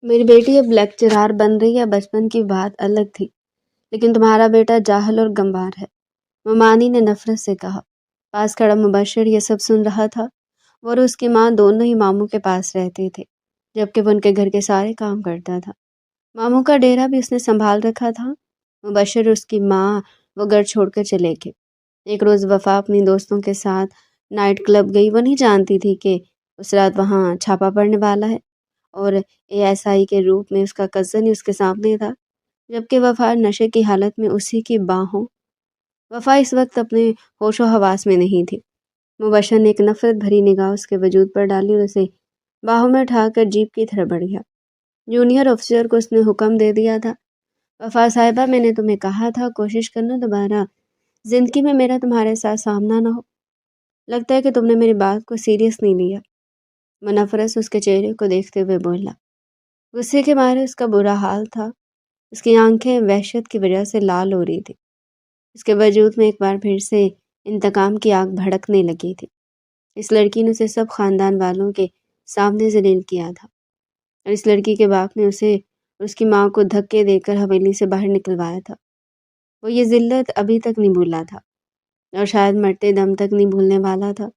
میری بیٹی اب لیکچرار بن رہی ہے، بچپن کی بات الگ تھی، لیکن تمہارا بیٹا جاہل اور گنوار ہے، ممانی نے نفرت سے کہا۔ پاس کھڑا مبشر یہ سب سن رہا تھا۔ وہ اور اس کی ماں دونوں ہی ماموں کے پاس رہتے تھے، جبکہ وہ ان کے گھر کے سارے کام کرتا تھا۔ ماموں کا ڈیرا بھی اس نے سنبھال رکھا تھا۔ مبشر اور اس کی ماں وہ گھر چھوڑ کر چلے گئے۔ ایک روز وفا اپنی دوستوں کے ساتھ نائٹ کلب گئی۔ وہ نہیں جانتی تھی کہ اس رات وہاں چھاپا پڑنے والا ہے، اور ASI کے روپ میں اس کا کزن ہی اس کے سامنے تھا، جبکہ وفا نشے کی حالت میں اسی کی باہوں۔ وفا اس وقت اپنے ہوش و حواس میں نہیں تھی۔ مبشر نے ایک نفرت بھری نگاہ اس کے وجود پر ڈالی اور اسے باہوں میں اٹھا کر جیپ کی طرف بڑھ گیا۔ جونیئر افسر کو اس نے حکم دے دیا تھا، وفا صاحبہ میں نے تمہیں کہا تھا کوشش کرنا دوبارہ زندگی میں میرا تمہارے ساتھ سامنا نہ ہو۔ لگتا ہے کہ تم نے میری بات کو سیریس نہیں لیا۔ منفرس اس کے چہرے کو دیکھتے ہوئے بولا۔ غصے کے مارے اس کا برا حال تھا۔ اس کی آنکھیں وحشت کی وجہ سے لال ہو رہی تھی۔ اس کے وجود میں ایک بار پھر سے انتقام کی آگ بھڑکنے لگی تھی۔ اس لڑکی نے اسے سب خاندان والوں کے سامنے ذلیل کیا تھا، اور اس لڑکی کے باپ نے اسے اور اس کی ماں کو دھکے دے کر حویلی سے باہر نکلوایا تھا۔ وہ یہ ذلت ابھی تک نہیں بھولا تھا، اور شاید مرتے دم تک نہیں بھولنے والا تھا۔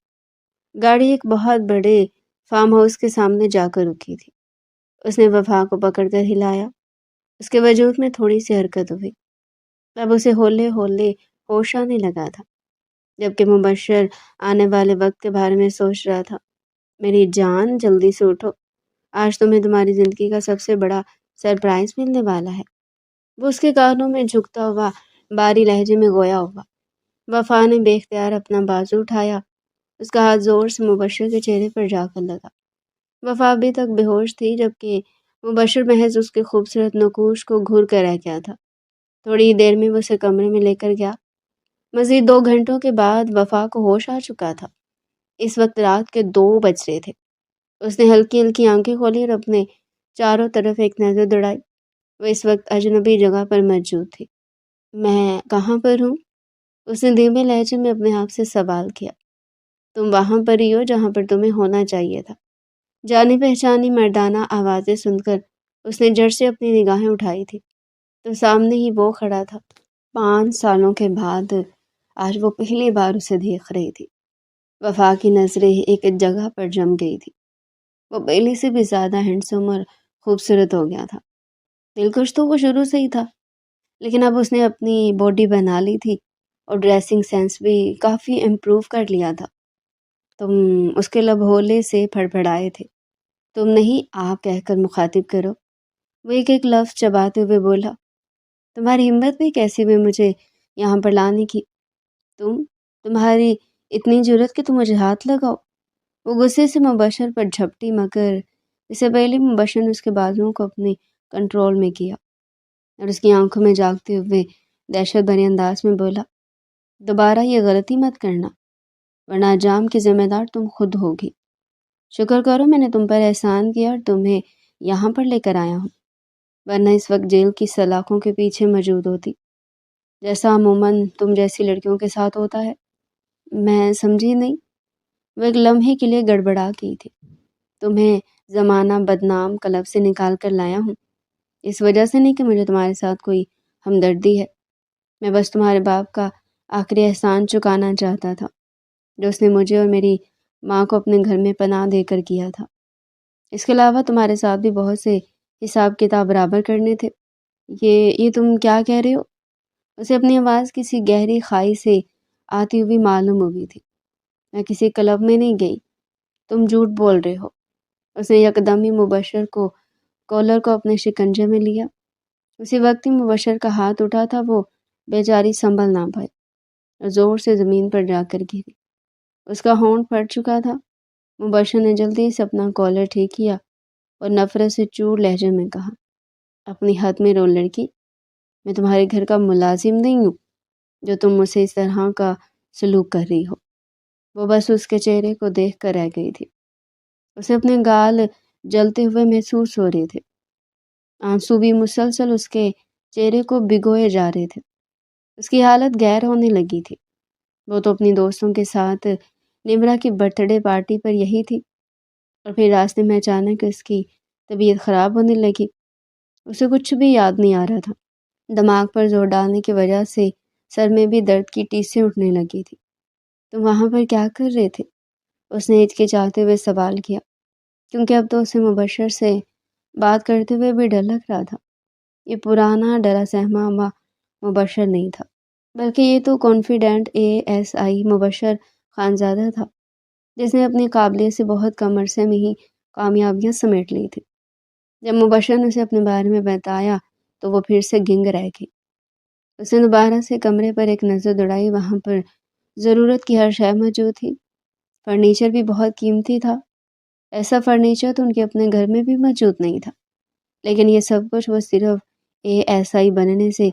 گاڑی ایک بہت بڑے فارم ہاؤس کے سامنے جا کر رکی تھی۔ اس نے وفا کو پکڑ کر ہلایا۔ اس کے وجود میں تھوڑی سی حرکت ہوئی۔ اب اسے ہولے ہولے ہوش آنے لگا تھا، جبکہ مبشر آنے والے وقت کے بارے میں سوچ رہا تھا۔ میری جان جلدی سے اٹھو، آج تمہیں تمہاری زندگی کا سب سے بڑا سرپرائز ملنے والا ہے۔ وہ اس کے کانوں میں جھکتا ہوا باری لہجے میں گویا ہوا۔ وفا نے بے اختیار اپنا بازو اٹھایا۔ اس کا ہاتھ زور سے مبشر کے چہرے پر جا کر لگا۔ وفا ابھی تک بے ہوش تھی، جبکہ مبشر محض اس کے خوبصورت نقوش کو گھور کر رہ گیا تھا۔ تھوڑی ہی دیر میں وہ اسے کمرے میں لے کر گیا۔ مزید 2 گھنٹوں کے بعد وفا کو ہوش آ چکا تھا۔ اس وقت رات کے 2 بج رہے تھے۔ اس نے ہلکی ہلکی آنکھیں کھولی اور اپنے چاروں طرف ایک نظر دوڑائی۔ وہ اس وقت اجنبی جگہ پر موجود تھی۔ میں کہاں پر ہوں؟ اس نے دھیمے لہجے میں اپنے آپ سے سوال کیا۔ تم وہاں پر ہی ہو جہاں پر تمہیں ہونا چاہیے تھا۔ جانی پہچانی مردانہ آوازیں سن کر اس نے جھٹ سے اپنی نگاہیں اٹھائی تھی، تو سامنے ہی وہ کھڑا تھا۔ 5 سالوں کے بعد آج وہ پہلی بار اسے دیکھ رہی تھی۔ وفا کی نظریں ایک جگہ پر جم گئی تھی۔ وہ پہلے سے بھی زیادہ ہینڈسم اور خوبصورت ہو گیا تھا۔ دلکش تو وہ شروع سے ہی تھا، لیکن اب اس نے اپنی باڈی بنا لی تھی اور ڈریسنگ سینس بھی کافی امپروو کر لیا تھا۔ تم اس کے لب ہولے سے پھڑپھڑائے تھے۔ تم نہیں آپ کہہ کر مخاطب کرو۔ وہ ایک ایک لفظ چباتے ہوئے بولا۔ تمہاری ہمت بھی کیسی ہوئی مجھے یہاں پر لانے کی؟ تمہاری اتنی جرت کہ تم مجھے ہاتھ لگاؤ۔ وہ غصے سے مبشر پر جھپٹی، مگر اسے پہلے مبشر نے اس کے بازوؤں کو اپنے کنٹرول میں کیا اور اس کی آنکھوں میں جاگتے ہوئے دہشت بھرے انداز میں بولا، دوبارہ یہ غلطی مت کرنا، ورنہ انجام کی ذمہ دار تم خود ہوگی۔ شکر کرو میں نے تم پر احسان کیا اور تمہیں یہاں پر لے کر آیا ہوں، ورنہ اس وقت جیل کی سلاخوں کے پیچھے موجود ہوتی، جیسا عموماً تم جیسی لڑکیوں کے ساتھ ہوتا ہے۔ میں سمجھی نہیں۔ وہ ایک لمحے کے لیے گڑبڑا گئی تھی۔ تمہیں زمانہ بدنام کلب سے نکال کر لایا ہوں، اس وجہ سے نہیں کہ مجھے تمہارے ساتھ کوئی ہمدردی ہے۔ میں بس تمہارے باپ کا آخری احسان چکانا چاہتا تھا، جو اس نے مجھے اور میری ماں کو اپنے گھر میں پناہ دے کر کیا تھا۔ اس کے علاوہ تمہارے ساتھ بھی بہت سے حساب کتاب برابر کرنے تھے۔ یہ تم کیا کہہ رہے ہو؟ اسے اپنی آواز کسی گہری خائی سے آتی ہوئی معلوم ہو گئی تھی۔ میں کسی کلب میں نہیں گئی، تم جھوٹ بول رہے ہو۔ اس نے یکدم ہی مبشر کو کالر کو اپنے شکنجے میں لیا۔ اسی وقت ہی مبشر کا ہاتھ اٹھا تھا، وہ بیچاری سنبھل نہ پائی اور زور سے زمین پر جا کر گری۔ اس کا ہونٹ پھٹ چکا تھا۔ مبشر نے جلدی سے اپنا کالر ٹھیک کیا اور نفرت سے چور لہجے میں کہا، اپنی حد میں رو لڑکی، میں تمہارے گھر کا ملازم نہیں ہوں جو تم مجھ سے اس طرح کا سلوک کر رہی ہو۔ وہ بس اس کے چہرے کو دیکھ کر رہ گئی تھی۔ اسے اپنے گال جلتے ہوئے محسوس ہو رہے تھے۔ آنسو بھی مسلسل اس کے چہرے کو بھگوئے جا رہے تھے۔ اس کی حالت غیر ہونے لگی تھی۔ وہ تو اپنی دوستوں کے ساتھ نمرا کی برتھ ڈے پارٹی پر یہی تھی، اور پھر راستے میں اچانک اس کی طبیعت خراب ہونے لگی۔ اسے کچھ بھی یاد نہیں آ رہا تھا۔ دماغ پر زور ڈالنے کی وجہ سے سر میں بھی درد کی ٹیسیں اٹھنے لگی تھی۔ تم وہاں پر کیا کر رہے تھے؟ اس نے ہچکچاتے ہوئے سوال کیا، کیونکہ اب تو اسے مبشر سے بات کرتے ہوئے بھی ڈر لگ رہا تھا۔ یہ پرانا ڈرا سہما ہوا مبشر نہیں تھا، بلکہ یہ تو کانفیڈنٹ ASI مبشر خانزادہ تھا، جس نے اپنی قابلیت سے بہت کم عرصے میں ہی کامیابیاں سمیٹ لی تھی۔ جب مبشر نے اسے اپنے بارے میں بتایا تو وہ پھر سے گنگ رہ گئی۔ اس نے دوبارہ سے کمرے پر ایک نظر دوڑائی۔ وہاں پر ضرورت کی ہر شے موجود تھی۔ فرنیچر بھی بہت قیمتی تھا۔ ایسا فرنیچر تو ان کے اپنے گھر میں بھی موجود نہیں تھا، لیکن یہ سب کچھ وہ صرف ASI بننے سے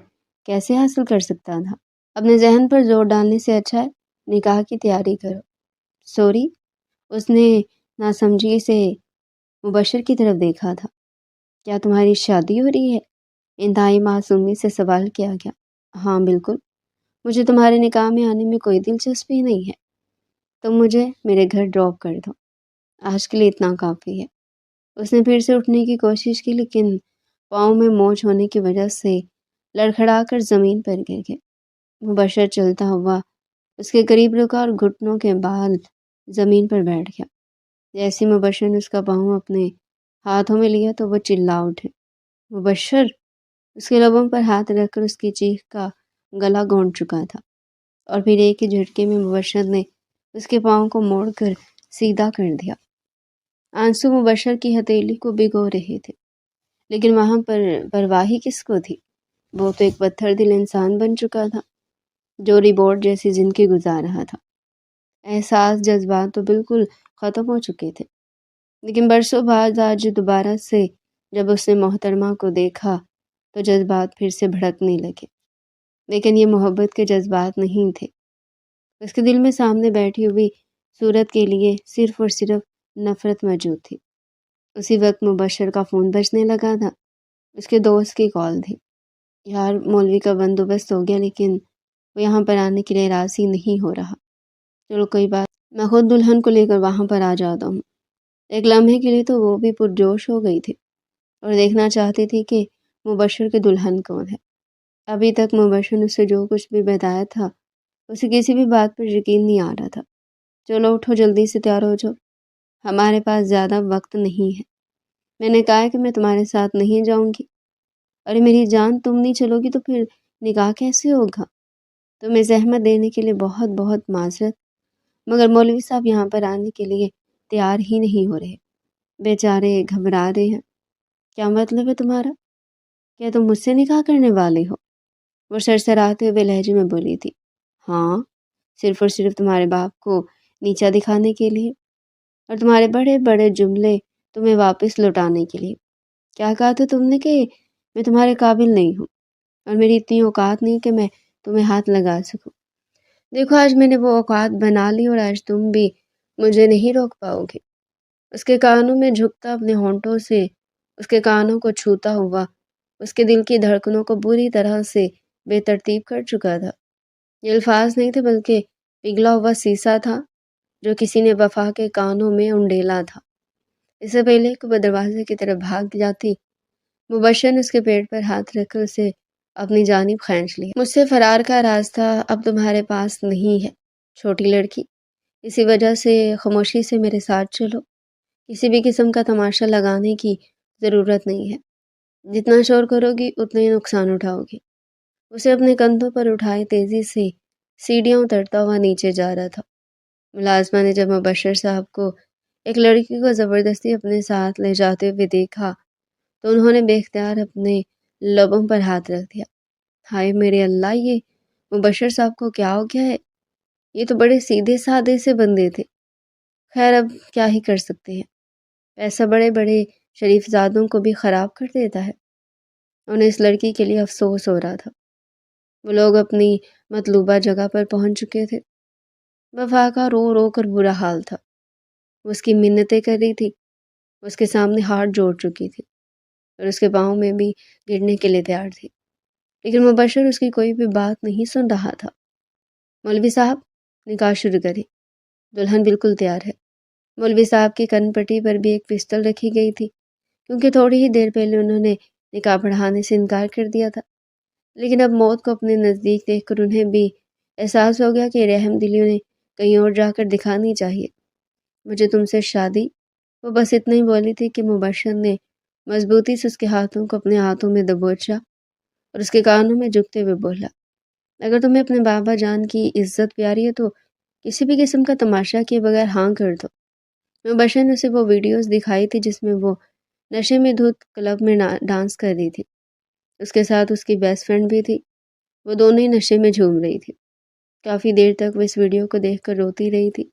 کیسے حاصل کر سکتا تھا؟ اپنے ذہن پر زور ڈالنے سے اچھا ہے نکاح کی تیاری کرو۔ سوری، اس نے ناسمجھی سے مبشر کی طرف دیکھا تھا۔ کیا تمہاری شادی ہو رہی ہے؟ انتہائی معصومی سے سوال کیا گیا۔ ہاں بالکل، مجھے تمہارے نکاح میں آنے میں کوئی دلچسپی نہیں ہے۔ تم مجھے میرے گھر ڈراپ کر دو، آج کے لیے اتنا کافی ہے۔ اس نے پھر سے اٹھنے کی کوشش کی، لیکن پاؤں میں موچ ہونے کی وجہ سے لڑکھڑا کر زمین پر گر گئے۔ مبشر چلتا ہوا اس کے قریب رکا اور گھٹنوں کے بال زمین پر بیٹھ گیا۔ جیسے مبشر نے اس کا پاؤں اپنے ہاتھوں میں لیا تو وہ چلا اٹھے۔ مبشر! اس کے لبوں پر ہاتھ رکھ کر اس کی چیخ کا گلا گونڈ چکا تھا، اور پھر ایک ہی جھٹکے میں مبشر نے اس کے پاؤں کو موڑ کر سیدھا کر دیا۔ آنسو مبشر کی ہتھیلی کو بھگو رہے تھے، لیکن وہاں پر پرواہی کس کو تھی؟ وہ تو ایک پتھر دل انسان بن چکا تھا جو ری بورڈ جیسی زندگی گزار رہا تھا۔ احساس جذبات تو بالکل ختم ہو چکے تھے، لیکن برسوں بعد آج دوبارہ سے جب اس نے محترمہ کو دیکھا تو جذبات پھر سے بھڑکنے لگے، لیکن یہ محبت کے جذبات نہیں تھے۔ اس کے دل میں سامنے بیٹھی ہوئی صورت کے لیے صرف اور صرف نفرت موجود تھی۔ اسی وقت مبشر کا فون بجنے لگا تھا۔ اس کے دوست کی کال تھی۔ یار، مولوی کا بندوبست ہو گیا، لیکن وہ یہاں پر آنے کے لیے راضی نہیں ہو رہا۔ چلو کوئی بات، میں خود دلہن کو لے کر وہاں پر آ جاتا ہوں۔ ایک لمحے کے لیے تو وہ بھی پرجوش ہو گئی تھی اور دیکھنا چاہتی تھی کہ مبشر کے دلہن کون ہے۔ ابھی تک مبشر نے اسے جو کچھ بھی بتایا تھا اسے کسی بھی بات پر یقین نہیں آ رہا تھا۔ چلو اٹھو، جلدی سے تیار ہو جاؤ، ہمارے پاس زیادہ وقت نہیں ہے۔ میں نے کہا ہے کہ میں تمہارے ساتھ نہیں جاؤں گی۔ ارے میری جان، تم نہیں چلو گی تو پھر نکاح کیسے ہوگا؟ تمہیں زحمت دینے کے لیے بہت بہت معذرت، مگر مولوی صاحب یہاں پر آنے کے لیے تیار ہی نہیں ہو رہے، بیچارے گھبرا رہے ہیں۔ کیا مطلب ہے تمہارا؟ کیا تم مجھ سے نکاح کرنے والے ہو؟ وہ سرسراتے ہوئے لہجے میں بولی تھی۔ ہاں، صرف اور صرف تمہارے باپ کو نیچا دکھانے کے لیے، اور تمہارے بڑے بڑے جملے تمہیں واپس لوٹانے کے لیے۔ کیا کہا تھا تم نے؟ کہ میں تمہارے قابل نہیں ہوں اور میری اتنی اوقات نہیں کہ میں تمہیں ہاتھ لگا سکوں۔ دیکھو، آج میں نے وہ اوقات بنا لی اور آج تم بھی مجھے نہیں روک پاؤ گے۔ اس کے کانوں میں جھکتا اپنے ہونٹوں سے اس کے کانوں کو چھوتا ہوا اس کے دل کی دھڑکنوں کو بری طرح سے بے ترتیب کر چکا تھا۔ یہ الفاظ نہیں تھے، بلکہ پگھلا ہوا سیسا تھا جو کسی نے وفا کے کانوں میں انڈیلا تھا۔ اس سے پہلے کہ وہ دروازے کی طرف بھاگ جاتی، مبشر نے اس کے پیٹ پر ہاتھ رکھ کر اسے اپنی جانب کھینچ لیا۔ مجھ سے فرار کا راستہ اب تمہارے پاس نہیں ہے، چھوٹی لڑکی، اسی وجہ سے خاموشی سے میرے ساتھ چلو۔ کسی بھی قسم کا تماشا لگانے کی ضرورت نہیں ہے۔ جتنا شور کرو گی اتنا ہی نقصان اٹھاؤ گی۔ اسے اپنے کندھوں پر اٹھائے تیزی سے سیڑھیاں اترتا ہوا نیچے جا رہا تھا۔ ملازمہ نے جب مبشر صاحب کو ایک لڑکی کو زبردستی اپنے ساتھ لے جاتے ہوئے دیکھا تو انہوں نے بے اختیار اپنے لبوں پر ہاتھ رکھ دیا۔ ہائے میرے اللہ، یہ مبشر صاحب کو کیا ہو گیا ہے؟ یہ تو بڑے سیدھے سادے سے بندے تھے۔ خیر، اب کیا ہی کر سکتے ہیں، پیسہ بڑے بڑے شریف زادوں کو بھی خراب کر دیتا ہے۔ انہیں اس لڑکی کے لیے افسوس ہو رہا تھا۔ وہ لوگ اپنی مطلوبہ جگہ پر پہنچ چکے تھے۔ وفا کا رو رو کر برا حال تھا۔ وہ اس کی منتیں کر رہی تھی، اس کے سامنے ہاتھ جوڑ چکی تھی اور اس کے پاؤں میں بھی گرنے کے لیے تیار تھی، لیکن مبشر اس کی کوئی بھی بات نہیں سن رہا تھا۔ مولوی صاحب، نکاح شروع کریں، دلہن بالکل تیار ہے۔ مولوی صاحب کی کن پٹی پر بھی ایک پستل رکھی گئی تھی کیونکہ تھوڑی ہی دیر پہلے انہوں نے نکاح پڑھانے سے انکار کر دیا تھا۔ لیکن اب موت کو اپنے نزدیک دیکھ کر انہیں بھی احساس ہو گیا کہ رحم دلی انہیں کہیں اور جا کر دکھانی چاہیے۔ مجھے تم سے شادی، وہ بس اتنا ہی بولی تھی کہ مبشر نے مضبوطی سے اس کے ہاتھوں کو اپنے ہاتھوں میں دبوچا اور اس کے کانوں میں جھکتے ہوئے بولا، اگر تمہیں اپنے بابا جان کی عزت پیاری ہے تو کسی بھی قسم کا تماشا کیے بغیر ہاں کر دو۔ مبشر نے اسے وہ ویڈیوز دکھائی تھی جس میں وہ نشے میں دھت کلب میں ڈانس کر رہی تھی۔ اس کے ساتھ اس کی بیسٹ فرینڈ بھی تھی، وہ دونوں ہی نشے میں جھوم رہی تھی۔ کافی دیر تک وہ اس ویڈیو کو دیکھ کر روتی رہی تھی۔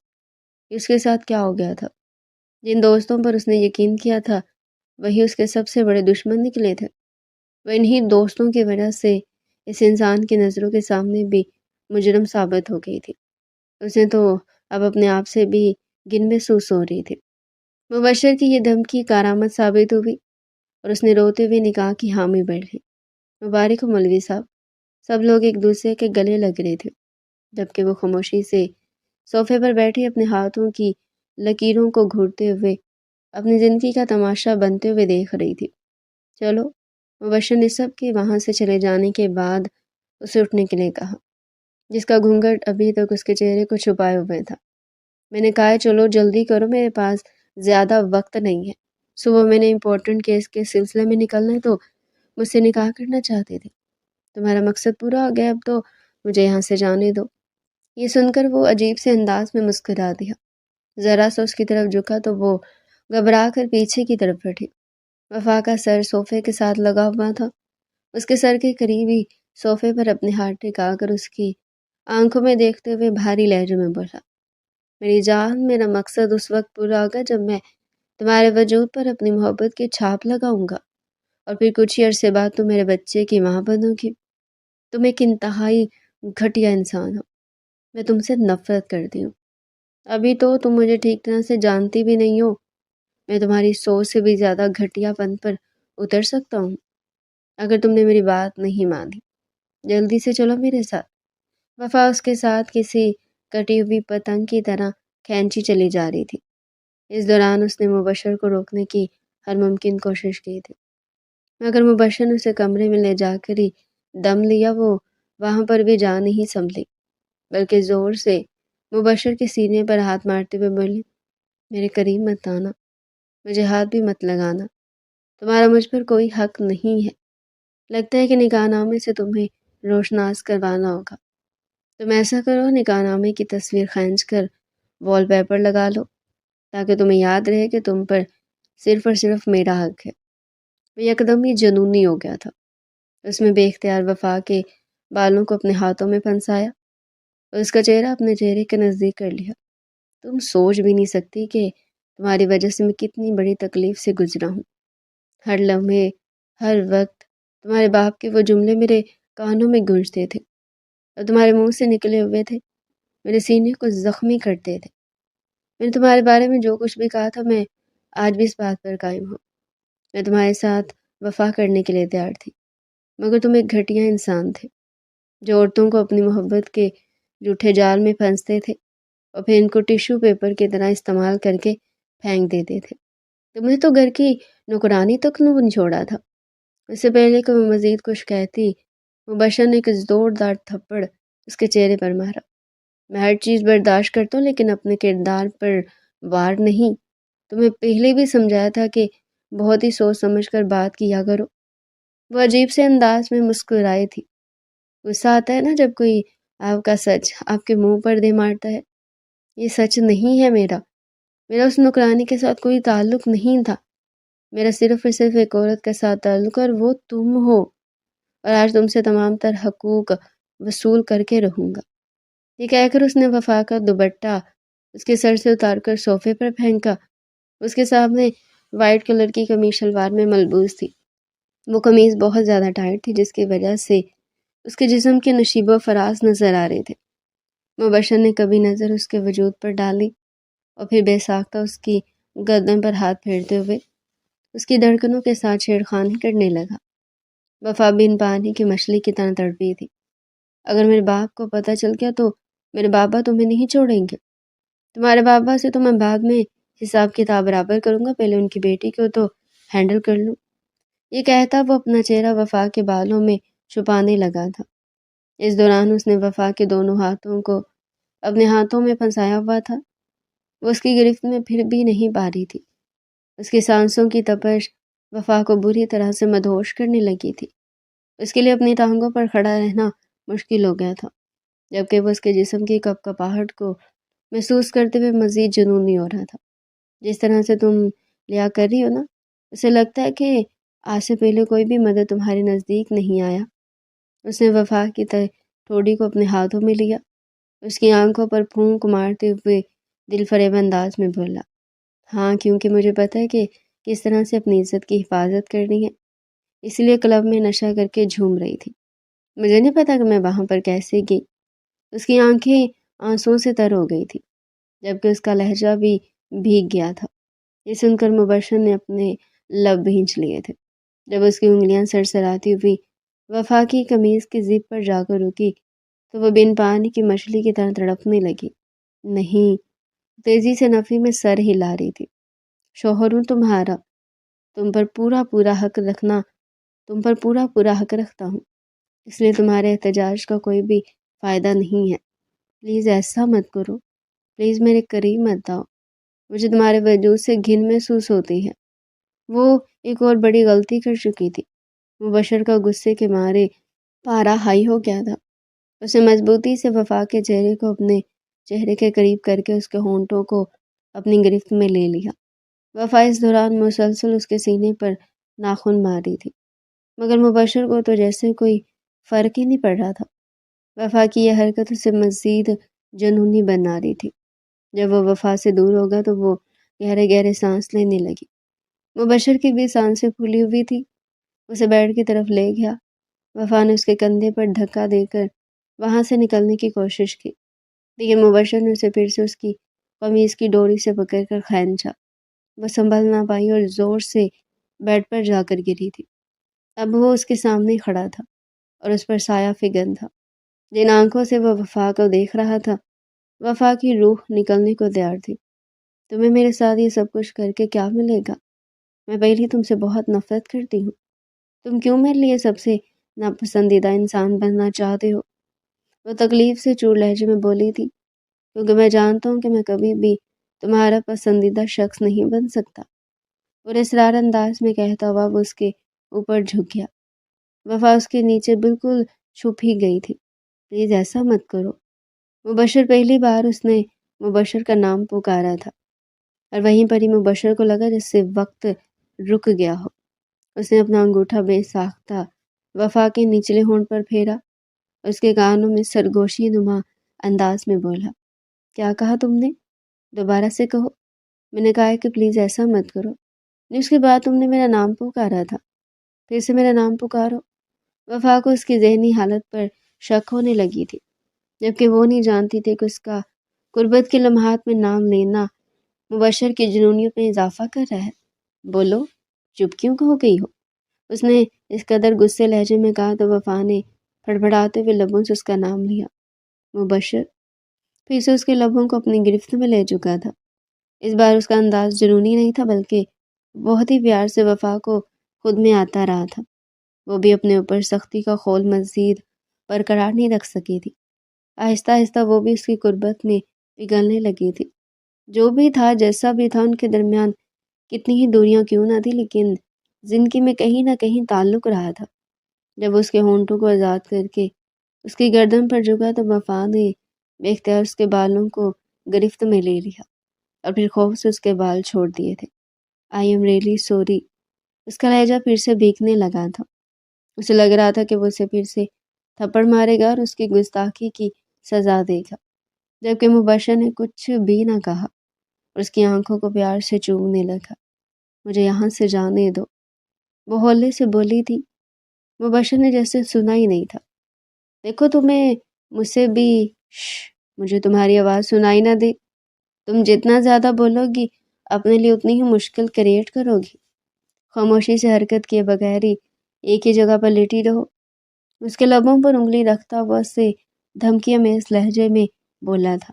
اس کے ساتھ کیا ہو گیا تھا؟ جن دوستوں پر اس نے یقین کیا تھا وہی اس کے سب سے بڑے دشمن نکلے تھے۔ وہ انہی دوستوں کی وجہ سے اس انسان کی نظروں کے سامنے بھی مجرم ثابت ہو گئی تھی۔ اسے تو اب اپنے آپ سے بھی گن محسوس ہو رہی تھی۔ مبشر کی یہ دھمکی کارآمد ثابت ہوئی اور اس نے روتے ہوئے نکاح کی حامی بڑھ لی۔ مبارک ہو مولوی صاحب۔ سب لوگ ایک دوسرے کے گلے لگ رہے تھے، جبکہ وہ خاموشی سے صوفے پر بیٹھی اپنے ہاتھوں کی لکیروں کو گھورتے ہوئے اپنی زندگی کا تماشا بنتے ہوئے دیکھ رہی تھی۔ چلو، مبشر نے سب کے وہاں سے چلے جانے کے بعد اسے اٹھنے کے لیے کہا، جس کا گھونگھٹ ابھی تک اس کے چہرے کو چھپائے ہوئے تھا۔ میں نے کہا ہے چلو جلدی کرو، میرے پاس زیادہ وقت نہیں ہے۔ صبح میں نے امپورٹنٹ کیس کے سلسلے میں نکلنا ہے تو مجھ سے نکاح کرنا چاہتے تھے۔ تمہارا مقصد پورا ہو گیا، اب تو مجھے یہاں سے جانے دو۔ یہ سن کر وہ عجیب سے انداز میں مسکرا دیا۔ ذرا سا اس کی طرف جھکا تو وہ گھبرا کر پیچھے کی طرف ہٹی۔ وفا کا سر صوفے کے ساتھ لگا ہوا تھا۔ اس کے سر کے قریب ہی صوفے پر اپنے ہاتھ ٹکا کر اس کی آنکھوں میں دیکھتے ہوئے بھاری لہجے میں بولا، میری جان، میرا مقصد اس وقت پورا ہوگا جب میں تمہارے وجود پر اپنی محبت کی چھاپ لگاؤں گا، اور پھر کچھ ہی عرصے بعد تم میرے بچے کی ماں بنو گی۔ تم ایک انتہائی گھٹیا انسان ہو، میں تم سے نفرت کرتی ہوں۔ ابھی تو تم مجھے ٹھیک طرح سے جانتی بھی نہیں ہو، میں تمہاری سوچ سے بھی زیادہ گھٹیا پن پر اتر سکتا ہوں۔ اگر تم نے میری بات نہیں مانی، جلدی سے چلو میرے ساتھ۔ وفا اس کے ساتھ کسی کٹی ہوئی پتنگ کی طرح کھینچی چلی جا رہی تھی۔ اس دوران اس نے مبشر کو روکنے کی ہر ممکن کوشش کی تھی، مگر مبشر نے اسے کمرے میں لے جا کر ہی دم لیا۔ وہ وہاں پر بھی جا نہیں سنبھلی، بلکہ زور سے مبشر کے سینے پر ہاتھ مارتے ہوئے بولی، میرے قریب مت آنا، مجھے ہاتھ بھی مت لگانا، تمہارا مجھ پر کوئی حق نہیں ہے۔ لگتا ہے کہ نکاح نامے سے تمہیں روشناس کروانا ہوگا۔ تم ایسا کرو، نکاح نامے کی تصویر کھینچ کر وال پیپر لگا لو، تاکہ تمہیں یاد رہے کہ تم پر صرف اور صرف میرا حق ہے۔ وہ یکدم ہی جنونی ہو گیا تھا۔ اس میں بے اختیار وفا کے بالوں کو اپنے ہاتھوں میں پھنسایا اور اس کا چہرہ اپنے چہرے کے نزدیک کر لیا۔ تم سوچ بھی نہیں سکتی کہ تمہاری وجہ سے میں کتنی بڑی تکلیف سے گزرا ہوں۔ ہر لمحے، ہر وقت تمہارے باپ کے وہ جملے میرے کانوں میں گونجتے تھے اور تمہارے منہ سے نکلے ہوئے تھے، میرے سینے کو زخمی کرتے تھے۔ میں نے تمہارے بارے میں جو کچھ بھی کہا تھا، میں آج بھی اس بات پر قائم ہوں۔ میں تمہارے ساتھ وفا کرنے کے لیے تیار تھی، مگر تم ایک گھٹیا انسان تھے جو عورتوں کو اپنی محبت کے جھوٹے جال میں پھنستے تھے اور پھر ان کو ٹیشو پیپر کی طرح استعمال کر کے پھینک دیتے تھے۔ تم نے تو گھر کی نوکرانی تک نہیں چھوڑا تھا۔ اس سے پہلے کہ وہ مزید کچھ کہتی، مبشر نے ایک زوردار تھپڑ اس کے چہرے پر مارا۔ میں ہر چیز برداشت کرتا ہوں، لیکن اپنے کردار پر وار نہیں۔ تمہیں پہلے بھی سمجھایا تھا کہ بہت ہی سوچ سمجھ کر بات کیا کرو۔ وہ عجیب سے انداز میں مسکرائی تھی۔ غصہ آتا ہے نا جب کوئی آپ کا سچ آپ کے منہ پر دے مارتا ہے۔ یہ سچ نہیں ہے میرا اس نوکرانی کے ساتھ کوئی تعلق نہیں تھا۔ میرا صرف اور صرف ایک عورت کے ساتھ تعلق، اور وہ تم ہو، اور آج تم سے تمام تر حقوق وصول کر کے رہوں گا۔ یہ کہہ کر اس نے وفا کا دوپٹہ اس کے سر سے اتار کر صوفے پر پھینکا۔ اس کے سامنے وائٹ کلر کی قمیص شلوار میں ملبوس تھی۔ وہ قمیص بہت زیادہ ٹائٹ تھی، جس کی وجہ سے اس کے جسم کے نشیب و فراز نظر آ رہے تھے۔ مبشر نے کبھی نظر اس کے وجود پر ڈالی اور پھر بے ساختہ اس کی گردن پر ہاتھ پھیرتے ہوئے اس کی دھڑکنوں کے ساتھ چھیڑخانی کرنے لگا۔ وفا بن پانی کی مچھلی کی طرح تڑپی تھی۔ اگر میرے باپ کو پتہ چل گیا تو میرے بابا تمہیں نہیں چھوڑیں گے۔ تمہارے بابا سے تو میں بعد میں حساب کتاب برابر کروں گا، پہلے ان کی بیٹی کو تو ہینڈل کر لوں۔ یہ کہتا وہ اپنا چہرہ وفا کے بالوں میں چھپانے لگا تھا۔ اس دوران اس نے وفا کے دونوں ہاتھوں کو اپنے ہاتھوں میں پھنسایا ہوا تھا۔ وہ اس کی گرفت میں پھر بھی نہیں پا رہی تھی۔ اس کی سانسوں کی تپش وفا کو بری طرح سے مدہوش کرنے لگی تھی۔ اس کے لیے اپنی ٹانگوں پر کھڑا رہنا مشکل ہو گیا تھا، جبکہ وہ اس کے جسم کی کپکپاہٹ کو محسوس کرتے ہوئے مزید جنونی ہو رہا تھا۔ جس طرح سے تم لیا کر رہی ہو نا، اسے لگتا ہے کہ آج سے پہلے کوئی بھی مدد تمہارے نزدیک نہیں آیا۔ اس نے وفا کی ٹھوڑی کو اپنے ہاتھوں میں لیا، اس کی آنکھوں پر پھونک مارتے ہوئے دل فریب انداز میں بولا، ہاں، کیونکہ مجھے پتہ ہے کہ کس طرح سے اپنی عزت کی حفاظت کرنی ہے، اس لیے کلب میں نشہ کر کے جھوم رہی تھی۔ مجھے نہیں پتا کہ میں وہاں پر کیسے گئی۔ اس کی آنکھیں آنسوں سے تر ہو گئی تھی، جبکہ اس کا لہجہ بھی بھیگ گیا تھا۔ یہ سن کر مبشر نے اپنے لب بھینچ لیے تھے۔ جب اس کی انگلیاں سرسراتی ہوئی وفا کی قمیض کی زپ پر جا کر رکی تو وہ بن پانی کی مچھلی کی طرح تڑپنے لگی۔ نہیں، تیزی سے نفی میں سر ہلا رہی تھی۔ شوہر ہوں تمہارا، تم پر پورا پورا حق رکھتا ہوں، اس لیے تمہارے احتجاج کا کوئی بھی فائدہ نہیں ہے۔ پلیز ایسا مت کرو، پلیز میرے قریب مت آؤ، مجھے تمہارے وجود سے گھن محسوس ہوتی ہے۔ وہ ایک اور بڑی غلطی کر چکی تھی۔ مبشر کا غصے کے مارے پارا ہائی ہو گیا تھا۔ اس نے مضبوطی سے وفا کے چہرے کو اپنے چہرے کے قریب کر کے اس کے ہونٹوں کو اپنی گرفت میں لے لیا۔ وفا اس دوران مسلسل اس کے سینے پر ناخن مار رہی تھی، مگر مبشر کو تو جیسے کوئی فرق ہی نہیں پڑ رہا تھا۔ وفا کی یہ حرکت اسے مزید جنونی بنا رہی تھی۔ جب وہ وفا سے دور ہوگا تو وہ گہرے گہرے سانس لینے لگی۔ مبشر کی بھی سانسیں پھولی ہوئی تھی۔ اسے بیڈ کی طرف لے گیا۔ وفا نے اس کے کندھے پر دھکا دے کر وہاں سے نکلنے کی کوشش کی، لیکن مبشر نے اسے پھر سے اس کی قمیض کی ڈوری سے پکڑ کر کھینچا۔ وہ سنبھل نہ پائی اور زور سے بیڈ پر جا کر گری تھی۔ اب وہ اس کے سامنے کھڑا تھا اور اس پر سایہ فگن تھا۔ جن آنکھوں سے وہ وفا کو دیکھ رہا تھا، وفا کی روح نکلنے کو تیار تھی۔ تمہیں میرے ساتھ یہ سب کچھ کر کے کیا ملے گا؟ میں پہلے تم سے بہت نفرت کرتی ہوں۔ تم کیوں میرے لیے سب سے ناپسندیدہ انسان بننا چاہتے ہو؟ وہ تکلیف سے چور لہجے میں بولی تھی، کیونکہ میں جانتا ہوں کہ میں کبھی بھی تمہارا پسندیدہ شخص نہیں بن سکتا۔ اور اسرار انداز میں کہتا ہوا وہ اس کے اوپر جھک گیا۔ وفا اس کے نیچے بالکل چھپ ہی گئی تھی۔ پلیز ایسا مت کرو۔ مبشر پہلی بار اس نے مبشر کا نام پکارا تھا، اور وہیں پر ہی مبشر کو لگا جس سے وقت رک گیا ہو۔ اس نے اپنا انگوٹھا بے ساختہ وفا کے نچلے ہونٹ پر پھیرا، اس کے کانوں میں سرگوشی نما انداز میں بولا، کیا کہا تم نے؟ دوبارہ سے کہو۔ میں نے کہا ہے کہ پلیز ایسا مت کرو۔ اس کے بعد تم نے میرا نام پکارا تھا، پھر سے میرا نام پکارو۔ وفا کو اس کی ذہنی حالت پر شک ہونے لگی تھی، جبکہ وہ نہیں جانتی تھی کہ اس کا قربت کے لمحات میں نام لینا مبشر کی جنونیت میں اضافہ کر رہا ہے۔ بولو، چپ کیوں ہو گئی ہو؟ اس نے اس قدر غصے لہجے میں کہا تو وفا نے پھڑپڑاتے ہوئے لبوں سے اس کا نام لیا، مبشر۔ پھر سے اس کے لبوں کو اپنی گرفت میں لے چکا تھا۔ اس بار اس کا انداز جنونی نہیں تھا، بلکہ بہت ہی پیار سے وفا کو خود میں آتا رہا تھا۔ وہ بھی اپنے اوپر سختی کا خول مزید برقرار نہیں رکھ سکی تھی۔ آہستہ آہستہ وہ بھی اس کی قربت میں پگھلنے لگی تھی۔ جو بھی تھا، جیسا بھی تھا، ان کے درمیان کتنی ہی دوریاں کیوں نہ تھی، لیکن زندگی میں کہیں نہ کہیں تعلق رہا تھا۔ جب اس کے ہونٹوں کو آزاد کر کے اس کی گردن پر جھکا تو وفا نے بے اختیار اس کے بالوں کو گرفت میں لے لیا اور پھر خوف سے اس کے بال چھوڑ دیے تھے۔ I am really sorry. اس کا لہجہ پھر سے بھیگنے لگا تھا۔ اسے لگ رہا تھا کہ وہ اسے پھر سے تھپڑ مارے گا اور اس کی گستاخی کی سزا دے گا، جبکہ مبشر نے کچھ بھی نہ کہا اور اس کی آنکھوں کو پیار سے چومنے لگا۔ مجھے یہاں سے جانے دو، وہ ہولے سے بولی تھی۔ مبشر نے جیسے سنا ہی نہیں تھا۔ دیکھو، تمہیں مجھ سے بھی مجھے تمہاری آواز سنائی نہ دے۔ تم جتنا زیادہ بولو گی اپنے لیے اتنی ہی مشکل کریٹ کرو گی۔ خاموشی سے حرکت کیے بغیر ہی ایک ہی جگہ پر لیٹی رہو۔ اس کے لبوں پر انگلی رکھتا ہوا اس سے دھمکیوں میں اس لہجے میں بولا تھا،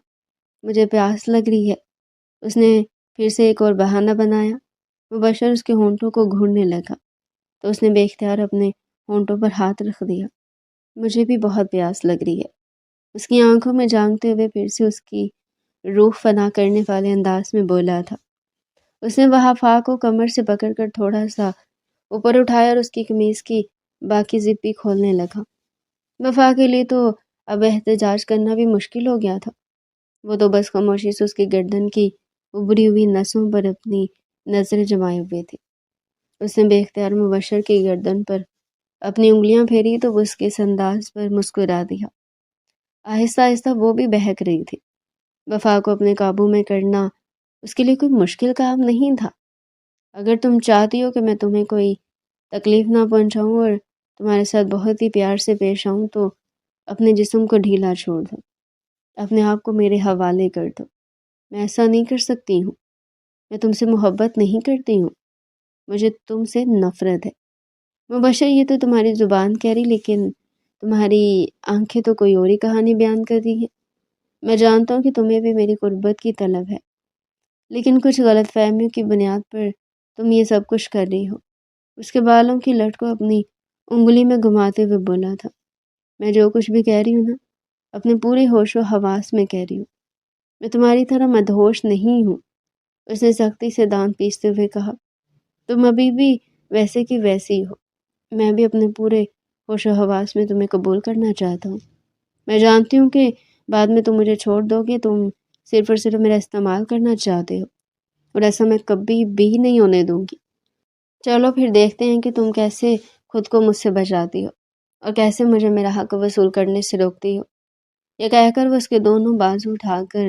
مجھے پیاس لگ رہی ہے۔ اس نے پھر سے ایک اور بہانہ بنایا۔ مبشر اس کے ہونٹوں کو گھونڈنے لگا تو اس نے بے اختیار اپنے ہونٹوں پر ہاتھ رکھ دیا۔ مجھے بھی بہت پیاس لگ رہی ہے، اس کی آنکھوں میں جھانکتے ہوئے پھر سے اس کی روح فنا کرنے والے انداز میں بولا تھا۔ اس نے وفا کو کمر سے پکڑ کر تھوڑا سا اوپر اٹھایا اور اس کی قمیض کی باقی زپ بھی کھولنے لگا۔ وفا کے لیے تو اب احتجاج کرنا بھی مشکل ہو گیا تھا۔ وہ تو بس خاموشی سے اس کی گردن کی ابری ہوئی نسوں پر اپنی نظریں جمائے ہوئے تھی۔ اس نے بے اختیار مبشر کی گردن پر اپنی انگلیاں پھیری تو وہ اس کے اس انداز پر مسکرا دیا۔ آہستہ آہستہ وہ بھی بہک رہی تھی۔ وفا کو اپنے قابو میں کرنا اس کے لیے کوئی مشکل کام نہیں تھا۔ اگر تم چاہتی ہو کہ میں تمہیں کوئی تکلیف نہ پہنچاؤں اور تمہارے ساتھ بہت ہی پیار سے پیش آؤں تو اپنے جسم کو ڈھیلا چھوڑ دو، اپنے آپ کو میرے حوالے کر دو۔ میں ایسا نہیں کر سکتی ہوں، میں تم سے محبت نہیں کرتی ہوں، مجھے تم سے نفرت ہے۔ مبشر یہ تو تمہاری زبان کہہ رہی، لیکن تمہاری آنکھیں تو کوئی اور ہی کہانی بیان کر رہی ہے۔ میں جانتا ہوں کہ تمہیں بھی میری قربت کی طلب ہے، لیکن کچھ غلط فہمیوں کی بنیاد پر تم یہ سب کچھ کر رہی ہو۔ اس کے بالوں کی لٹ کو اپنی انگلی میں گھماتے ہوئے بولا تھا۔ میں جو کچھ بھی کہہ رہی ہوں نا، اپنے پورے ہوش و حواس میں کہہ رہی ہوں، میں تمہاری طرح مدہوش نہیں ہوں۔ اس نے سختی سے دانت پیستے ہوئے کہا، تم ابھی بھی ویسے کی ویسی ہو۔ میں بھی اپنے پورے ہوش و حواس میں تمہیں قبول کرنا چاہتا ہوں۔ میں جانتی ہوں کہ بعد میں تم مجھے چھوڑ دو گے، تم صرف اور صرف میرا استعمال کرنا چاہتے ہو، اور ایسا میں کبھی بھی نہیں ہونے دوں گی۔ چلو پھر دیکھتے ہیں کہ تم کیسے خود کو مجھ سے بچاتی ہو اور کیسے مجھے میرا حق وصول کرنے سے روکتی ہو۔ یہ کہہ کر وہ اس کے دونوں بازو اٹھا کر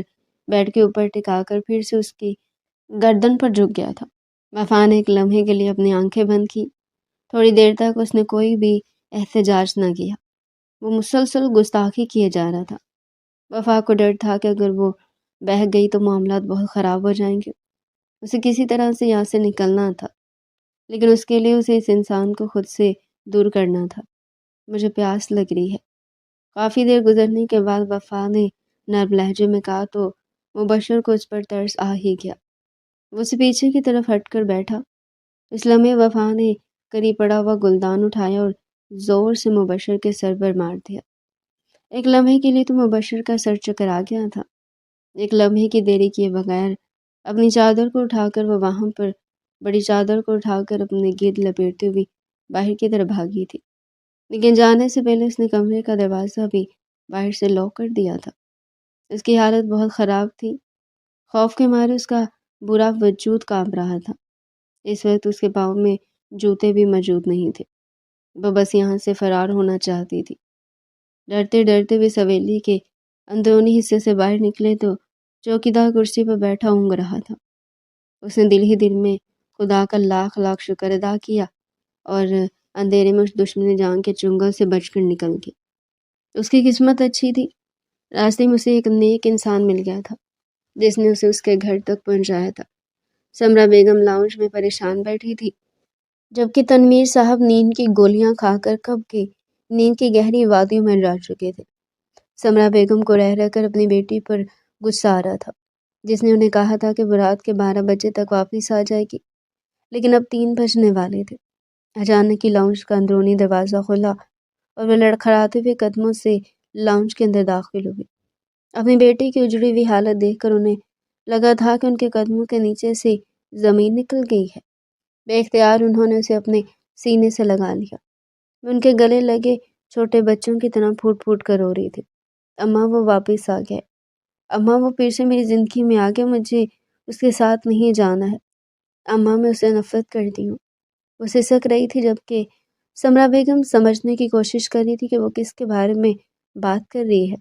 بیڈ کے اوپر ٹکا کر پھر سے اس کی گردن پر جھک گیا تھا۔ وفا نے ایک لمحے کے لیے اپنی آنکھیں بند کی۔ تھوڑی دیر تک اس نے کوئی بھی احتجاج نہ کیا۔ وہ مسلسل گستاخی کیے جا رہا تھا۔ وفا کو ڈر تھا کہ اگر وہ بہک گئی تو معاملات بہت خراب ہو جائیں گے۔ اسے کسی طرح سے یہاں سے نکلنا تھا، لیکن اس کے لیے اسے اس انسان کو خود سے دور کرنا تھا۔ مجھے پیاس لگ رہی ہے۔ کافی دیر گزرنے کے بعد وفا نے نرم لہجے میں کہا تو مبشر کو اس پر ترس آ ہی گیا۔ وہ اسے پیچھے کی طرف ہٹ کر بیٹھا۔ اس لمحے وفا نے قریب پڑا ہوا گلدان اٹھایا اور زور سے مبشر کے سر پر مار دیا۔ ایک لمحے کے لیے تو مبشر کا سر چکرا گیا تھا۔ ایک لمحے کی دیری کیے بغیر اپنی چادر کو اٹھا کر وہ وہاں پر بڑی چادر کو اٹھا کر اپنے گرد لپیٹتے ہوئی باہر کی طرف بھاگی تھی، لیکن جانے سے پہلے اس نے کمرے کا دروازہ بھی باہر سے لاک کر دیا تھا۔ اس کی حالت بہت خراب تھی۔ خوف کے مارے اس کا برا وجود کانپ رہا تھا۔ اس وقت اس کے پاؤں میں جوتے بھی موجود نہیں تھے۔ وہ بس یہاں سے فرار ہونا چاہتی تھی۔ ڈرتے ڈرتے ہوئے حویلی کے اندرونی حصے سے باہر نکلے تو چوکیدار کرسی پر بیٹھا اونگ رہا تھا۔ اس نے دل ہی دل میں خدا کا لاکھ لاکھ شکر ادا کیا اور اندھیرے میں اس دشمن جان کے چنگل سے بچ کر نکل گئی۔ اس کی قسمت اچھی تھی، راستے میں اسے ایک نیک انسان مل گیا تھا جس نے اسے اس کے گھر تک پہنچایا تھا۔ سمرا بیگم لاؤنج میں پریشان بیٹھی تھی، جبکہ تنویر صاحب نیند کی گولیاں کھا کر کب کے نیند کی گہری وادیوں میں جا چکے تھے۔ سمرا بیگم کو رہ رہ کر اپنی بیٹی پر غصہ آ رہا تھا، جس نے انہیں کہا تھا کہ وہ رات کے 12 بجے تک واپس آ جائے گی، لیکن اب 3 بجنے والے تھے۔ اچانک ہی لاؤنج کا اندرونی دروازہ کھلا اور وہ لڑکھڑاتے ہوئے قدموں سے لاؤنج کے اندر داخل ہوئے۔ اپنی بیٹی کی اجڑی ہوئی حالت دیکھ کر انہیں لگا تھا کہ ان کے قدموں کے نیچے سے زمین نکل گئی ہے۔ بے اختیار انہوں نے اسے اپنے سینے سے لگا لیا۔ وہ ان کے گلے لگے چھوٹے بچوں کی طرح پھوٹ پھوٹ کر رو رہی تھی۔ اماں وہ واپس آ گئے، اماں وہ پھر سے میری زندگی میں آ گئے، مجھے اس کے ساتھ نہیں جانا ہے، اماں میں اسے نفرت کرتی ہوں۔ وہ سسک رہی تھی، جبکہ سمرا بیگم سمجھنے کی کوشش کر رہی تھی کہ وہ کس کے بارے میں بات کر رہی ہے۔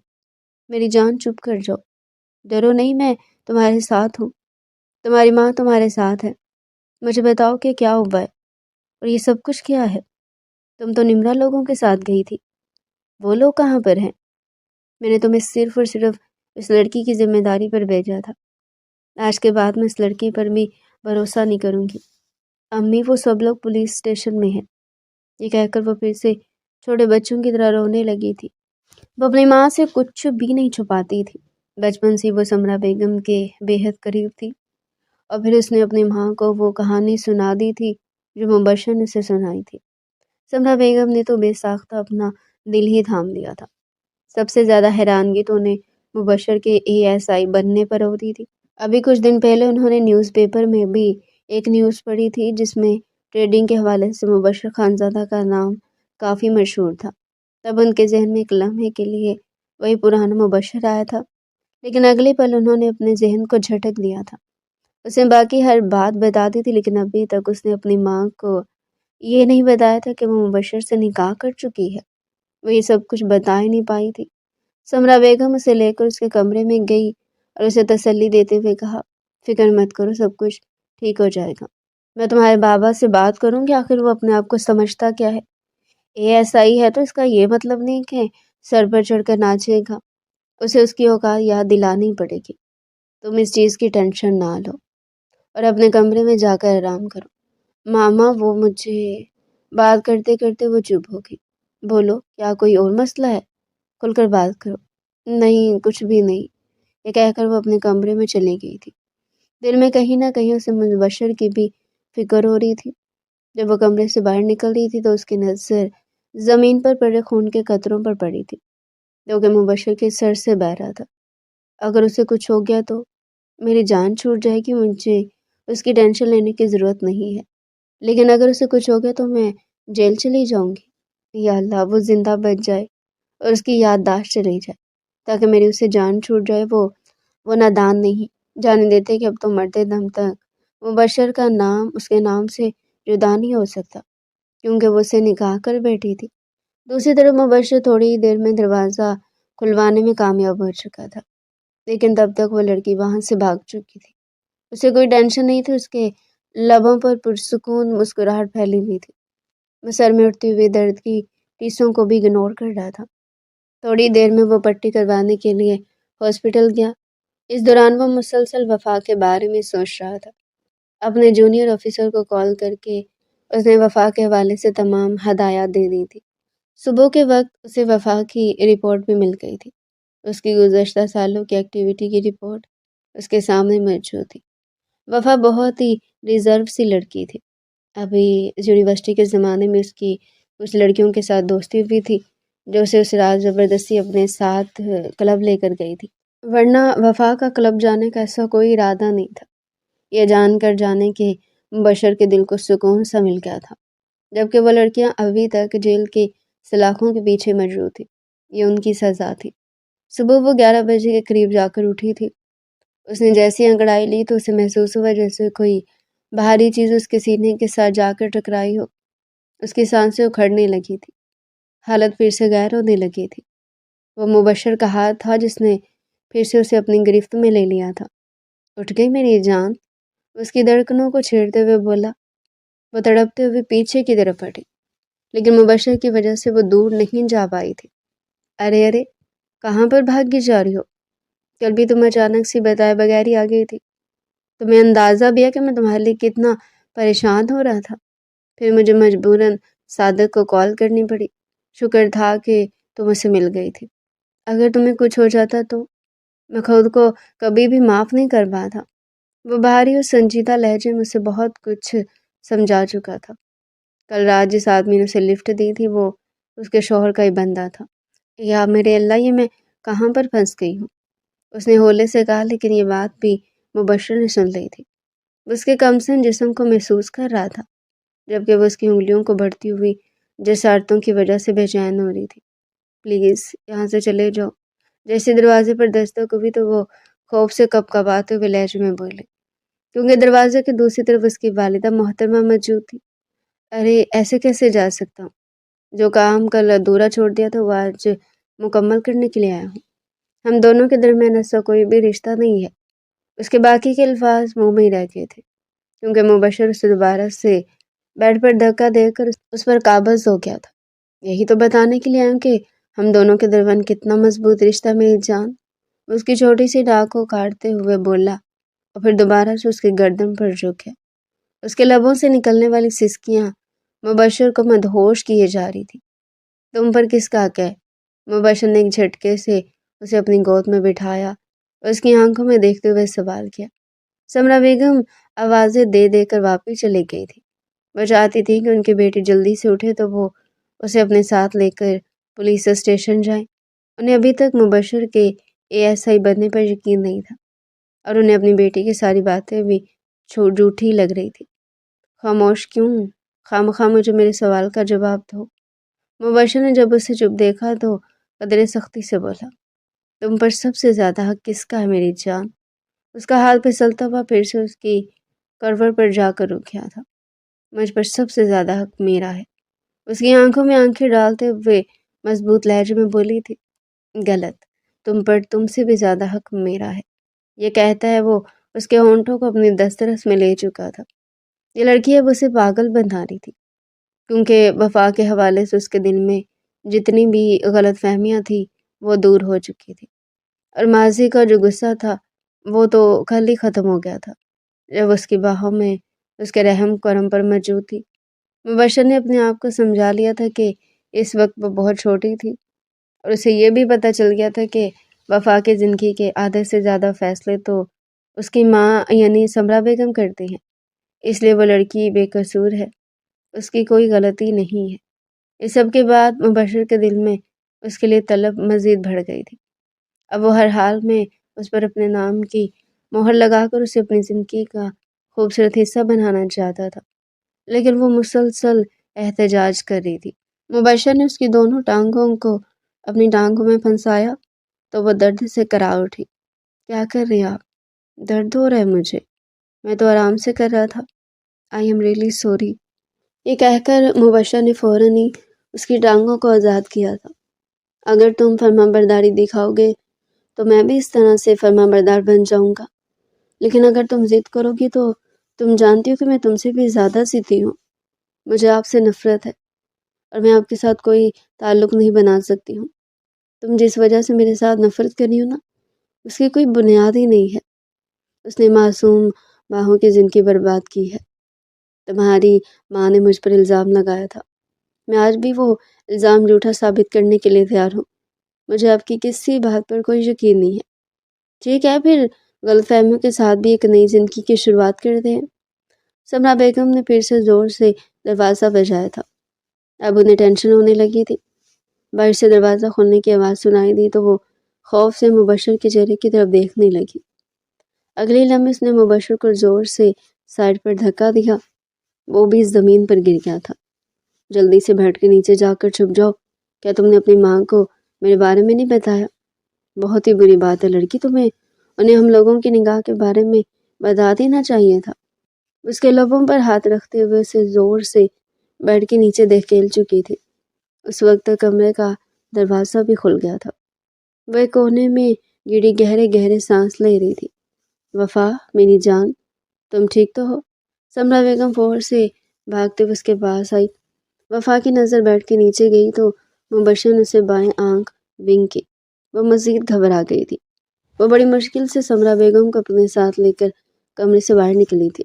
میری جان چپ کر جاؤ، ڈرو نہیں، میں تمہارے ساتھ ہوں، تمہاری ماں تمہارے ساتھ ہے۔ مجھے بتاؤ کہ کیا ہوا ہے اور یہ سب کچھ کیا ہے؟ تم تو نمرا لوگوں کے ساتھ گئی تھی، وہ لوگ کہاں پر ہیں؟ میں نے تمہیں صرف اور صرف اس لڑکی کی ذمہ داری پر بھیجا تھا۔ آج کے بعد میں اس لڑکی پر بھی بھروسہ نہیں کروں گی۔ امی وہ سب لوگ پولیس اسٹیشن میں ہیں۔ یہ کہہ کر وہ پھر سے چھوٹے بچوں کی طرح رونے لگی تھی۔ وہ اپنی ماں سے کچھ بھی نہیں چھپاتی تھی۔ بچپن سے وہ سمرا بیگم کے بے حد قریب تھی اور پھر اس نے اپنی ماں کو وہ کہانی سنا دی تھی جو مبشر نے اسے سنائی تھی۔ سمرا بیگم نے تو بے ساختہ اپنا دل ہی تھام لیا تھا۔ سب سے زیادہ حیرانگی تو انہیں مبشر کے ASI بننے پر ہو رہی تھی۔ ابھی کچھ دن پہلے انہوں نے نیوز پیپر میں بھی ایک نیوز پڑھی تھی جس میں ٹریڈنگ کے حوالے سے مبشر خانزادہ کا نام کافی مشہور تھا۔ تب ان کے ذہن میں ایک لمحے کے لیے وہی پرانا مبشر آیا تھا، لیکن اگلے پل انہوں نے اپنے ذہن کو جھٹک دیا تھا۔ اسے باقی ہر بات بتا دی تھی، لیکن ابھی تک اس نے اپنی ماں کو یہ نہیں بتایا تھا کہ وہ مبشر سے نکاح کر چکی ہے۔ وہ یہ سب کچھ بتا ہی نہیں پائی تھی۔ سمرا بیگم اسے لے کر اس کے کمرے میں گئی اور اسے تسلی دیتے ہوئے کہا، فکر مت کرو، سب کچھ ٹھیک ہو جائے گا۔ میں تمہارے بابا سے بات کروں گی، آخر وہ اپنے آپ کو سمجھتا کیا ہے۔ ASI ہے تو اس کا یہ مطلب نہیں کہ سر پر چڑھ کر ناچے گا، اسے اس کی اوقات یاد دلانی پڑے گی۔ تم اس چیز کی ٹینشن نہ لو اور اپنے کمرے میں جا کر آرام کرو۔ ماما وہ مجھے بات کرتے کرتے وہ چپ ہو گئی۔ بولو، کیا کوئی اور مسئلہ ہے؟ کھل کر بات کرو۔ نہیں، کچھ بھی نہیں، یہ کہہ کر وہ اپنے کمرے میں چلی گئی تھی۔ دل میں کہیں نہ کہیں اسے مبشر کی بھی فکر ہو رہی تھی۔ جب وہ کمرے سے باہر نکل رہی تھی تو اس کی نظر زمین پر پڑے خون کے قطروں پر پڑی تھی جو کہ مبشر کے سر سے بہہ رہا تھا۔ اگر اسے کچھ ہو گیا تو میری جان چھوٹ جائے گی، مجھے اس کی ٹینشن لینے کی ضرورت نہیں ہے، لیکن اگر اسے کچھ ہو گیا تو میں جیل چلی جاؤں گی۔ یا اللہ، وہ زندہ بچ جائے اور اس کی یادداشت چلی جائے تاکہ میری اسے جان چھوٹ جائے۔ وہ نادان نہیں جانے دیتے کہ اب تو مرتے دم تک مبشر کا نام اس کے نام سے جدا نہیں ہو سکتا، کیونکہ وہ اسے نکاح کر بیٹھی تھی۔ دوسری طرف مبشر تھوڑی ہی دیر میں دروازہ کھلوانے میں کامیاب ہو چکا تھا، لیکن تب تک وہ لڑکی وہاں سے بھاگ چکی تھی۔ اسے کوئی ٹینشن نہیں تھی، اس کے لبوں پر پرسکون مسکراہٹ پھیلی ہوئی تھی۔ وہ سر میں اٹھتی ہوئی درد کی ٹیسوں کو بھی اگنور کر رہا تھا۔ تھوڑی دیر میں وہ پٹی کروانے کے لیے ہاسپٹل گیا۔ اس دوران وہ مسلسل وفا کے بارے میں سوچ رہا تھا۔ اپنے جونیئر آفیسر کو کال کر کے اس نے وفا کے حوالے سے تمام ہدایات دے دی تھی۔ صبح کے وقت اسے وفا کی رپورٹ بھی مل گئی تھی۔ اس کی گزشتہ سالوں کی ایکٹیویٹی کی رپورٹ اس کے سامنے موجود تھی۔ وفا بہت ہی ریزرو سی لڑکی تھی۔ ابھی یونیورسٹی کے زمانے میں اس کی کچھ لڑکیوں کے ساتھ دوستی ہوئی تھی جو اسے اس رات زبردستی اپنے ساتھ کلب لے کر گئی تھی، ورنہ وفا کا کلب جانے کا ایسا کوئی ارادہ نہیں تھا۔ یہ جان کر جانے کے مبشر کے دل کو سکون سا مل گیا تھا، جبکہ وہ لڑکیاں ابھی تک جیل کے سلاخوں کے پیچھے مجروح تھی۔ یہ ان کی سزا تھی۔ صبح وہ 11 بجے کے قریب جا کر اٹھی تھی۔ اس نے جیسی انگڑائی لی تو اسے محسوس ہوا جیسے کوئی بھاری چیز اس کے سینے کے ساتھ جا کر ٹکرائی ہو۔ اس کی سانسیں اکھڑنے لگی تھی، حالت پھر سے غیر ہونے لگی تھی۔ وہ مبشر کا ہاتھ تھا جس نے پھر سے اسے اپنی گرفت میں لے لیا تھا۔ اٹھ گئی میری جان، اس کی دھڑکنوں کو چھیڑتے ہوئے بولا۔ وہ تڑپتے ہوئے پیچھے کی طرف ہٹی، لیکن مبشر کی وجہ سے وہ دور نہیں جا پائی تھی۔ ارے ارے، کہاں پر بھاگی جا رہی ہو؟ کل بھی تم اچانک سی بتائے بغیر ہی آ گئی تھی۔ تمہیں اندازہ بھی ہے کہ میں تمہارے لیے کتنا پریشان ہو رہا تھا، پھر مجھے مجبوراً صادق کو کال کرنی پڑی۔ شکر تھا کہ تم اسے مل گئی تھی، اگر تمہیں کچھ ہو جاتا تو میں خود کو کبھی بھی معاف نہیں کر پاتا۔ وہ بھاری اور سنجیدہ لہجے میں اسے بہت کچھ سمجھا چکا تھا۔ کل رات جس آدمی نے اسے لفٹ دی تھی وہ اس کے شوہر کا ہی بندہ تھا۔ یا میرے اللہ، یہ میں کہاں پر پھنس گئی ہوں؟ اس نے ہولے سے کہا، لیکن یہ بات بھی مبشر نے سن لی تھی۔ وہ اس کے کمسن جسم کو محسوس کر رہا تھا، جبکہ وہ اس کی انگلیوں کو بڑھتی ہوئی جسارتوں کی وجہ سے بے چین ہو رہی تھی۔ پلیز یہاں سے چلے جاؤ۔ جیسے دروازے پر دستک ہوئی تو وہ خوف سے کپکپاتے ہوئے لہجے میں بولے، کیونکہ دروازے کی دوسری طرف اس کی والدہ محترمہ موجود تھی۔ ارے ایسے کیسے جا سکتا ہوں؟ جو کام کل ادھورا چھوڑ دیا تھا وہ آج مکمل کرنے کے لیے آیا ہوں۔ ہم دونوں کے درمیان ایسا کوئی بھی رشتہ نہیں ہے۔ اس کے باقی کے الفاظ منہ میں ہی رہ گئے تھے، کیونکہ مبشر اسے دوبارہ سے بیڈ پر دھکا دے کر اس پر قابض ہو گیا تھا۔ یہی تو بتانے کے لیے آیا ہوں کہ ہم دونوں کے درمیان کتنا مضبوط رشتہ میری جان۔ اس کی چھوٹی سی ناک کو کاٹتے ہوئے بولا اور پھر دوبارہ سے اس کی گردن پر جھک گیا۔ اس کے لبوں سے نکلنے والی سسکیاں مبشر کو مدہوش کیے جا رہی تھی۔ تم پر کس کا حق ہے؟ مبشر نے ایک جھٹکے سے اسے اپنی گود میں بٹھایا اور اس کی آنکھوں میں دیکھتے ہوئے سوال کیا۔ سمرہ بیگم آوازیں دے دے کر واپس چلی گئی تھی۔ وہ چاہتی تھی کہ ان کی بیٹی جلدی سے اٹھے تو وہ اسے اپنے ساتھ لے کر پولیس اسٹیشن جائیں۔ انہیں ابھی تک مبشر کے ASI بننے پر یقین نہیں تھا اور انہیں اپنی بیٹی کی ساری باتیں بھی جھوٹی لگ رہی تھی۔ خاموش کیوں؟ خامخواہ مجھے میرے سوال کا جواب دو۔ مبشر نے جب اسے چپ دیکھا تو قدرے سختی سے بولا، تم پر سب سے زیادہ حق کس کا ہے میری جان؟ اس کا ہاتھ پھسلتا ہوا پھر سے اس کی کروٹ پر جا کر رک گیا تھا۔ مجھ پر سب سے زیادہ حق میرا ہے، اس کی آنکھوں میں آنکھیں ڈالتے ہوئے مضبوط لہجے میں بولی تھی۔ غلط، تم پر تم سے بھی زیادہ حق میرا ہے، یہ کہتا ہے وہ اس کے ہونٹوں کو اپنی دسترس میں لے چکا تھا۔ یہ لڑکی اب اسے پاگل بنا رہی تھی، کیونکہ وفا کے حوالے سے اس کے دل میں جتنی بھی غلط فہمیاں تھیں وہ دور ہو چکی تھی، اور ماضی کا جو غصہ تھا وہ تو کل ہی ختم ہو گیا تھا جب اس کی باہوں میں اس کے رحم کرم پر موجود تھی۔ مبشر نے اپنے آپ کو سمجھا لیا تھا کہ اس وقت وہ بہت چھوٹی تھی، اور اسے یہ بھی پتہ چل گیا تھا کہ وفا کی زندگی کے آدھے سے زیادہ فیصلے تو اس کی ماں یعنی سمرہ بیگم کرتی ہیں، اس لیے وہ لڑکی بے قصور ہے، اس کی کوئی غلطی نہیں ہے۔ اس سب کے بعد مبشر کے دل میں اس کے لیے طلب مزید بڑھ گئی تھی۔ اب وہ ہر حال میں اس پر اپنے نام کی مہر لگا کر اسے اپنی زندگی کا خوبصورت حصہ بنانا چاہتا تھا، لیکن وہ مسلسل احتجاج کر رہی تھی۔ مبشر نے اس کی دونوں ٹانگوں کو اپنی ٹانگوں میں پھنسایا تو وہ درد سے کرا اٹھی۔ کیا کر رہی آپ؟ درد ہو رہا ہے مجھے، میں تو آرام سے کر رہا تھا۔ آئی ایم ریئلی سوری، یہ کہہ کر مبشر نے فوراً ہی اس کی ٹانگوں کو آزاد کیا تھا۔ اگر تم فرما برداری دکھاؤ گے تو میں بھی اس طرح سے فرما بردار بن جاؤں گا، لیکن اگر تم ضد کرو گی تو تم جانتی ہو کہ میں تم سے بھی زیادہ ضدی ہوں۔ مجھے آپ سے نفرت ہے اور میں آپ کے ساتھ کوئی تعلق نہیں بنا سکتی ہوں۔ تم جس وجہ سے میرے ساتھ نفرت کر رہی ہو نا، اس کی کوئی بنیاد ہی نہیں ہے۔ اس نے معصوم باہوں کی زندگی برباد کی ہے۔ تمہاری ماں نے مجھ پر الزام لگایا تھا، میں آج بھی وہ الزام جھوٹا ثابت کرنے کے لیے تیار ہوں۔ مجھے آپ کی کسی بات پر کوئی یقین نہیں ہے۔ ٹھیک ہے، پھر غلط فہمیوں کے ساتھ بھی ایک نئی زندگی کی شروعات کرتے ہیں۔ سمرہ بیگم نے پھر سے زور سے دروازہ بجایا تھا۔ اب انہیں ٹینشن ہونے لگی تھی۔ باہر سے دروازہ کھولنے کی آواز سنائی دی تو وہ خوف سے مبشر کے چہرے کی طرف دیکھنے لگی۔ اگلی لمحے اس نے مبشر کو زور سے سائڈ پر دھکا دیا، وہ بھی زمین پر گر گیا تھا۔ جلدی سے بیٹھ کے نیچے جا کر چھپ جاؤ، کیا تم نے اپنی ماں کو میرے بارے میں نہیں بتایا؟ بہت ہی بری بات ہے لڑکی، تمہیں انہیں ہم لوگوں کی نگاہ کے بارے میں بتا دینا چاہیے تھا۔ اس کے لبوں پر ہاتھ رکھتے ہوئے اسے زور سے بیٹھ کے نیچے دھکیل چکی تھی۔ اس وقت تک کمرے کا دروازہ بھی کھل گیا تھا۔ وہ ایک کونے میں گڑی گہرے گہرے سانس لے رہی تھی۔ وفا میری جان، تم ٹھیک تو ہو؟ سمرہ بیگم فور سے بھاگتے ہوئے اس کے پاس آئی۔ وفا کی نظر بیٹھ کے نیچے گئی تو مبشر نے اسے بائیں آنکھ ونک کی۔ وہ مزید گھبرا گئی تھی۔ وہ بڑی مشکل سے سمرہ بیگم کو اپنے ساتھ لے کر کمرے سے باہر نکلی تھی،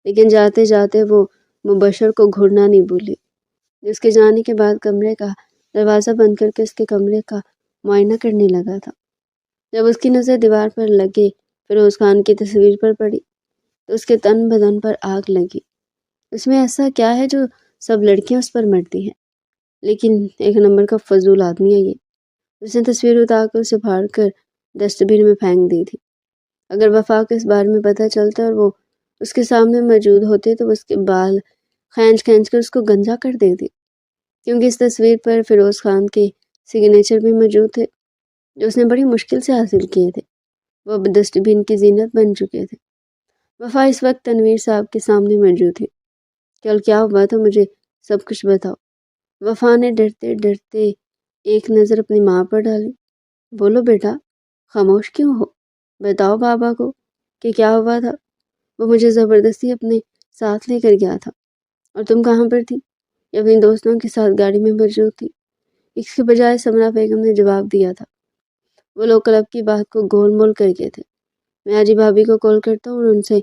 لیکن جاتے جاتے وہ مبشر کو گھورنا نہیں بھولی۔ جس کے جانے کے بعد کمرے کا دروازہ بند کر کے اس کے کمرے کا معائنہ کرنے لگا تھا۔ جب اس کی نظر دیوار پر لگے فیروز خان کی تصویر پر پڑی تو اس کے تن بدن پر آگ لگی۔ اس میں ایسا کیا ہے جو سب لڑکیاں اس پر مرتی ہیں؟ لیکن ایک نمبر کا فضول آدمی ہے یہ۔ اس نے تصویر اتار کر اسے پھاڑ کر ڈسٹ بن میں پھینک دی تھی۔ اگر وفا کو اس بارے میں پتہ چلتا اور وہ اس کے سامنے موجود ہوتے تو وہ اس کے بال کھینچ کھینچ کر اس کو گنجا کر دیتی، کیونکہ اس تصویر پر فیروز خان کے سگنیچر بھی موجود تھے جو اس نے بڑی مشکل سے حاصل کیے تھے۔ وہ اب ڈسٹ بن کی زینت بن چکے تھے۔ وفا اس وقت تنویر صاحب کے سامنے موجود تھی۔ کل کیا ہوا تھا، مجھے سب کچھ بتاؤ۔ وفا نے ڈرتے ڈرتے ایک نظر اپنی ماں پر ڈالی۔ بولو بیٹا، خاموش کیوں ہو؟ بتاؤ بابا کو کہ کیا ہوا تھا۔ وہ مجھے زبردستی اپنے ساتھ لے کر گیا تھا۔ اور تم کہاں پر تھی؟ یہ اپنی دوستوں کے ساتھ گاڑی میں موجود تھی۔ اس کے بجائے سمرہ بیگم نے جواب دیا تھا۔ وہ لوگ کلب کی بات کو گول مول کر گئے تھے۔ میں آج ہی بھابھی کو کال کرتا ہوں اور ان سے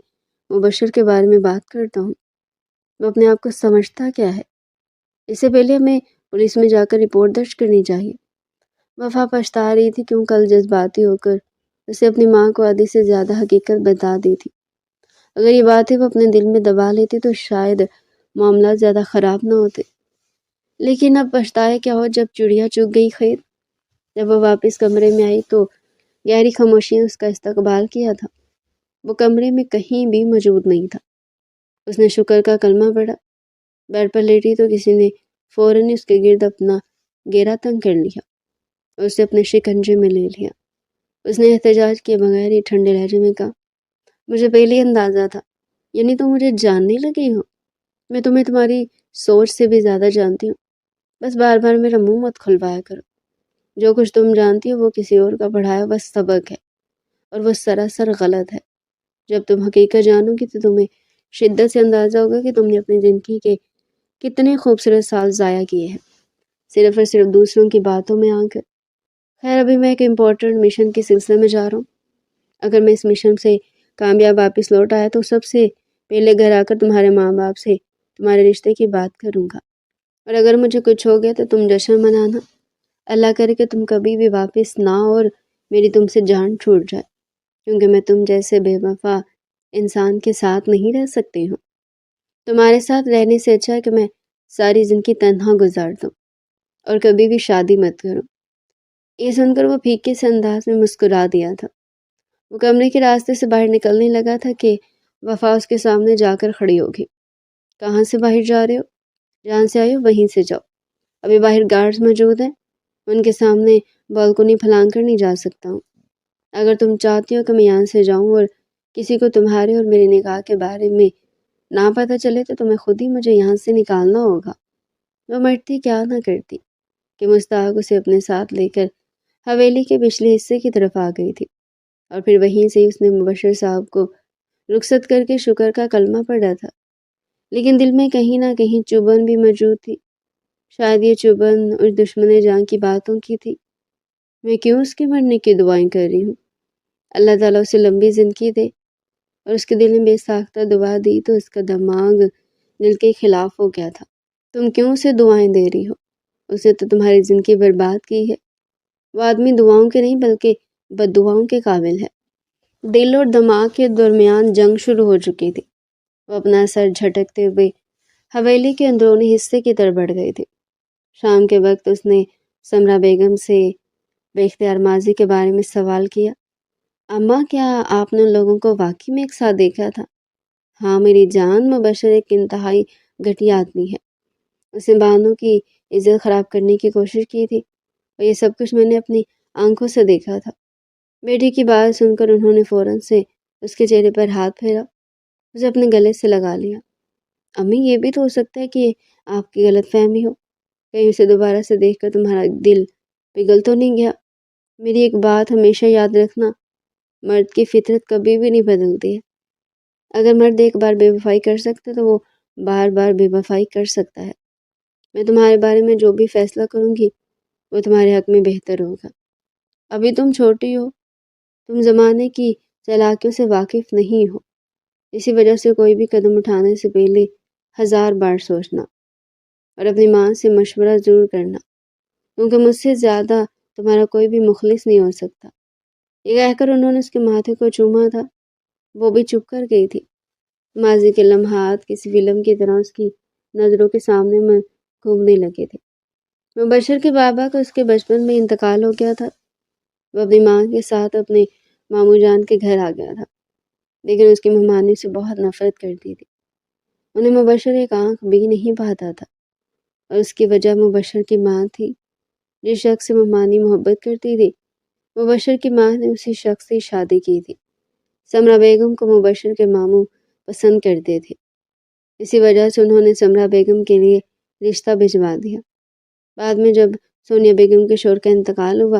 مبشر کے بارے میں بات کرتا ہوں۔ وہ اپنے آپ کو سمجھتا کیا ہے؟ اس سے پہلے ہمیں پولیس میں جا کر رپورٹ درج کرنی چاہیے۔ وفا پچھتا رہی تھی کیوں کل جذباتی ہو کر اسے اپنی ماں کو آدھی سے زیادہ حقیقت بتا دی تھی۔ اگر یہ باتیں وہ اپنے دل میں دبا لیتی تو شاید معاملات زیادہ خراب نہ ہوتے، لیکن اب پچھتایا کیا ہو جب چڑیا چگ گئی خیر۔ جب وہ واپس کمرے میں آئی تو گہری خاموشی نے اس کا استقبال کیا تھا۔ وہ کمرے میں کہیں بھی موجود نہیں تھا۔ اس نے شکر کا کلمہ پڑھا، بیڈ پر لیٹی تو کسی نے فوراً اس کے گرد اپنا گھیرا تنگ کر لیا اور اسے اپنے شکنجے میں لے لیا۔ اس نے احتجاج کیے بغیر ہی ٹھنڈے لہجے میں کہا، مجھے پہلے ہی اندازہ تھا، یعنی تم مجھے جاننے لگی ہو؟ میں تمہیں تمہاری سوچ سے بھی زیادہ جانتی ہوں، بس بار بار میرا منہ مت کھلوایا کرو۔ جو کچھ تم جانتی ہو وہ کسی اور کا پڑھایا بس سبق ہے، اور وہ سراسر غلط ہے۔ جب تم حقیقت جانو گی تو تمہیں شدت سے اندازہ ہوگا کہ تم نے اپنی زندگی کے کتنے خوبصورت سال ضائع کیے ہیں، صرف اور صرف دوسروں کی باتوں میں آ کر۔ خیر، ابھی میں ایک امپورٹنٹ مشن کے سلسلے میں جا رہا ہوں۔ اگر میں اس مشن سے کامیاب واپس لوٹ آیا تو سب سے پہلے گھر آ کر تمہارے ماں باپ سے تمہارے رشتے کی بات کروں گا، اور اگر مجھے کچھ ہو گیا تو تم جشن منانا۔ اللہ کرے کہ تم کبھی بھی واپس نہ اور میری تم سے جان چھوٹ جائے، کیونکہ میں تم جیسے بے وفا انسان کے ساتھ نہیں رہ سکتی ہوں۔ تمہارے ساتھ رہنے سے اچھا ہے کہ میں ساری زندگی تنہا گزار دوں اور کبھی بھی شادی مت کروں۔ یہ سن کر وہ پھیکے سے انداز میں مسکرا دیا تھا۔ وہ کمرے کے راستے سے باہر نکلنے لگا تھا کہ وفا اس کے سامنے جا کر کھڑی ہوگی۔ کہاں سے باہر جا رہے ہو؟ جہاں سے آئے ہو وہیں سے جاؤ۔ ابھی باہر گارڈز موجود ہیں، ان کے سامنے بالکنی پھلانگ کر نہیں جا سکتا ہوں۔ اگر تم چاہتی ہو کہ میں یہاں سے جاؤں اور کسی کو تمہارے اور میرے نکاح کے بارے میں نہ پتہ چلے تو تمہیں خود ہی مجھے یہاں سے نکالنا ہوگا۔ وہ مرتی کیا نہ کرتی کہ مستحق اسے اپنے ساتھ لے کر حویلی کے پچھلے حصے کی طرف آ گئی تھی، اور پھر وہیں سے اس نے مبشر صاحب کو رخصت کر کے شکر کا کلمہ پڑھا تھا، لیکن دل میں کہیں نہ کہیں چبھن بھی موجود تھی۔ شاید یہ چبھن اس دشمن جان کی باتوں کی تھی۔ میں کیوں اس کے مرنے کی دعائیں کر رہی ہوں؟ اللہ تعالیٰ اسے لمبی زندگی دے، اور اس کے دل میں بے ساختہ دعا دی تو اس کا دماغ دل کے خلاف ہو گیا تھا۔ تم کیوں اسے دعائیں دے رہی ہو؟ اس نے تو تمہاری زندگی برباد کی ہے۔ وہ آدمی دعاؤں کے نہیں بلکہ بد دعاؤں کے قابل ہے۔ دل اور دماغ کے درمیان جنگ شروع ہو چکی تھی۔ وہ اپنا سر جھٹکتے ہوئے حویلی کے اندرونی حصے کی طرف بڑھ گئی تھی۔ شام کے وقت اس نے سمرا بیگم سے بے اختیار ماضی کے بارے میں سوال کیا، اماں کیا آپ نے ان لوگوں کو واقعی میں ایک ساتھ دیکھا تھا؟ ہاں میری جان، مبشر ایک انتہائی گھٹیا آدمی ہے۔ اس نے بانو کی عزت خراب کرنے کی کوشش کی تھی، اور یہ سب کچھ میں نے اپنی آنکھوں سے دیکھا تھا۔ بیٹی کی بات سن کر انہوں نے فوراً سے اس کے چہرے پر ہاتھ پھیرا، اسے اپنے گلے سے لگا لیا۔ امی، یہ بھی تو ہو سکتا ہے کہ آپ کی غلط فہمی ہو، کہیں اسے دوبارہ سے دیکھ کر تمہارا دل پگھل تو نہیں گیا؟ میری ایک بات ہمیشہ یاد رکھنا، مرد کی فطرت کبھی بھی نہیں بدلتی ہے۔ اگر مرد ایک بار بے وفائی کر سکتا ہے تو وہ بار بار بے وفائی کر سکتا ہے۔ میں تمہارے بارے میں جو بھی فیصلہ کروں گی وہ تمہارے حق میں بہتر ہوگا۔ ابھی تم چھوٹی ہو، تم زمانے کی چالاکیوں سے واقف نہیں ہو، اسی وجہ سے کوئی بھی قدم اٹھانے سے پہلے 1000 بار سوچنا اور اپنی ماں سے مشورہ ضرور کرنا، کیونکہ مجھ سے زیادہ تمہارا کوئی بھی مخلص نہیں ہو سکتا۔ یہ کہہ کر انہوں نے اس کے ماتھے کو چوما تھا۔ وہ بھی چپ کر گئی تھی۔ ماضی کے لمحات کسی فلم کی طرح اس کی نظروں کے سامنے میں گھومنے لگے تھے۔ مبشر کے بابا کا اس کے بچپن میں انتقال ہو گیا تھا۔ وہ اپنی ماں کے ساتھ اپنے ماموں جان کے گھر آ گیا تھا، لیکن اس کی مہمانی سے بہت نفرت کرتی تھی۔ انہیں مبشر ایک آنکھ بھی نہیں بہاتا تھا، اور اس کی وجہ مبشر کی ماں تھی۔ جس شخص سے مہمانی محبت کرتی تھی، مبشر کی ماں نے اسی شخص سے شادی کی تھی۔ سمرا بیگم کو مبشر کے ماموں پسند کرتے تھے، اسی وجہ سے انہوں نے سمرا بیگم کے لیے رشتہ بھجوا دیا۔ بعد میں جب سونیا بیگم کے شوہر کا انتقال ہوا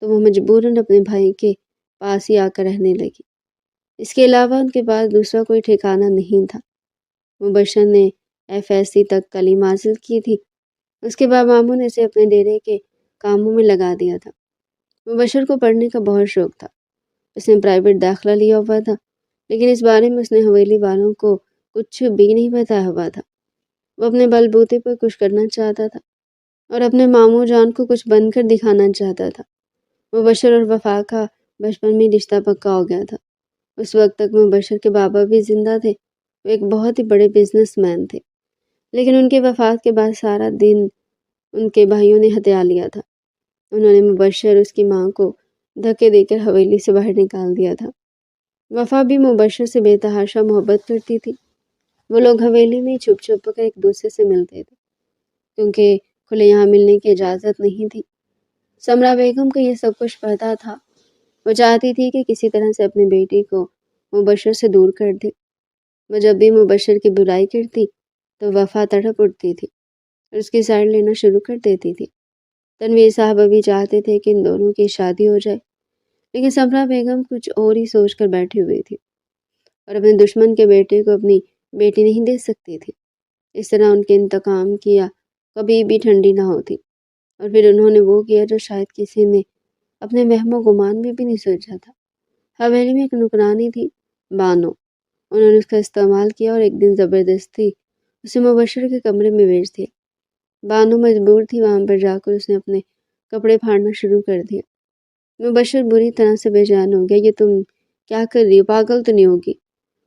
تو وہ مجبوراً اپنے بھائی کے پاس ہی آ کر رہنے لگی۔ اس کے علاوہ ان کے پاس دوسرا کوئی ٹھکانہ نہیں تھا۔ مبشر نے FSC تک تعلیم حاصل کی تھی۔ اس کے بعد ماموں نے اسے اپنے ڈیرے کے کاموں میں لگا دیا تھا۔ مبشر کو پڑھنے کا بہت شوق تھا۔ اس نے پرائیویٹ داخلہ لیا ہوا تھا، لیکن اس بارے میں اس نے حویلی والوں کو کچھ بھی نہیں بتایا ہوا تھا۔ وہ اپنے بل بوتے پر کچھ کرنا چاہتا تھا اور اپنے ماموں جان کو کچھ بن کر دکھانا چاہتا تھا۔ مبشر اور وفا کا بچپن میں رشتہ پکا ہو گیا تھا۔ اس وقت تک مبشر کے بابا بھی زندہ تھے، وہ ایک بہت ہی بڑے بزنس مین تھے، لیکن ان کے وفات کے بعد سارا دن ان کے بھائیوں نے ہتھیار لیا تھا۔ انہوں نے مبشر اس کی ماں کو دھکے دے کر حویلی سے باہر نکال دیا تھا۔ وفا بھی مبشر سے بے تحاشا محبت کرتی تھی۔ وہ لوگ حویلی میں چھپ چھپ کر ایک دوسرے سے ملتے تھے، کیونکہ کھلے یہاں ملنے کی اجازت نہیں تھی۔ سمرا بیگم کو یہ سب کچھ پتہ تھا۔ وہ چاہتی تھی کہ کسی طرح سے اپنی بیٹی کو مبشر سے دور کر دے۔ وہ جب بھی مبشر کی برائی کرتی تو وفا تڑپ اٹھتی تھی اور اس کی سائڈ لینا شروع کر دیتی تھی۔ تنویر صاحب بھی چاہتے تھے کہ ان دونوں کی شادی ہو جائے، لیکن سمرا بیگم کچھ اور ہی سوچ کر بیٹھی ہوئی تھی اور اپنے دشمن کے بیٹے کو اپنی بیٹی نہیں دے سکتی تھی۔ اس طرح ان کے انتقام کیا کبھی بھی ٹھنڈی نہ ہوتی، اور پھر انہوں نے وہ کیا جو شاید کسی نے اپنے وہم و گمان میں بھی نہیں سوچا تھا۔ حویلی میں ایک نوکرانی تھی، بانو۔ انہوں نے اس کا استعمال کیا اور ایک دن زبردستی اسے مبشر کے کمرے میں بھیج دیا۔ بانو مجبور تھی، وہاں پر جا کر اس نے اپنے کپڑے پھاڑنا شروع کر دیا۔ مبشر بری طرح سے بے جان ہو گیا۔ یہ تم کیا کر رہی ہو؟ پاگل تو نہیں ہوگی؟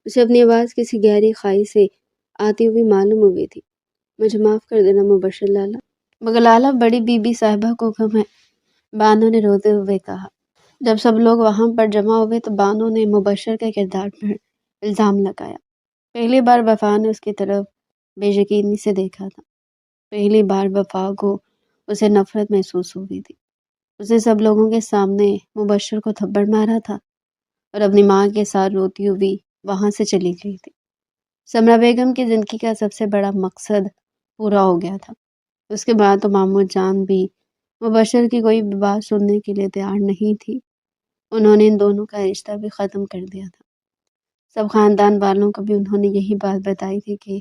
اسے اپنی آواز کسی گہری خائی سے آتی ہوئی معلوم ہوئی تھی۔ مجھے معاف کر دینا مبشر لالا، مگر لالا بڑی بی بی صاحبہ کو حکم ہے، بانو نے روتے ہوئے کہا۔ جب سب لوگ وہاں پر جمع ہوئے تو بانو نے مبشر کے کردار پر الزام لگایا۔ پہلی بار وفا نے اس کی طرف بے یقینی سے دیکھا تھا۔ پہلی بار وفا کو اسے نفرت محسوس ہوئی تھی۔ اسے سب لوگوں کے سامنے مبشر کو تھپڑ مارا تھا اور اپنی ماں کے ساتھ روتی ہوئی وہاں سے چلی گئی تھی۔ سمرا بیگم کی زندگی کا سب سے بڑا مقصد پورا ہو گیا تھا۔ اس کے بعد تو مامو جان بھی مبشر کی کوئی بھی بات سننے کے لیے تیار نہیں تھی۔ انہوں نے ان دونوں کا رشتہ بھی ختم کر دیا تھا۔ سب خاندان والوں کو بھی انہوں نے یہی بات بتائی تھی کہ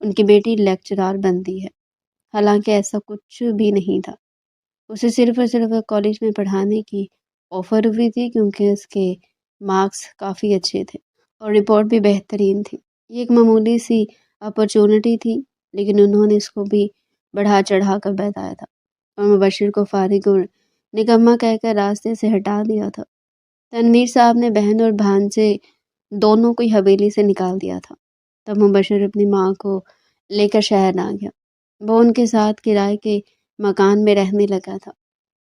ان کی بیٹی لیکچرار بنتی ہے، حالانکہ ایسا کچھ بھی نہیں تھا۔ اسے صرف اور صرف کالج میں پڑھانے کی آفر ہوئی تھی، کیونکہ اس کے مارکس کافی اچھے تھے اور رپورٹ بھی بہترین تھی۔ یہ ایک معمولی سی اپرچونٹی تھی، لیکن انہوں نے اس کو بھی بڑھا چڑھا کر بتایا تھا اور مبشر کو فارغ اور نکما کہہ کر راستے سے ہٹا دیا تھا۔ تنویر صاحب نے بہن اور بھانجے دونوں کو حویلی سے نکال دیا تھا۔ تب مبشر اپنی ماں کو لے کر شہر آ گیا۔ وہ ان کے ساتھ کرائے کے مکان میں رہنے لگا تھا۔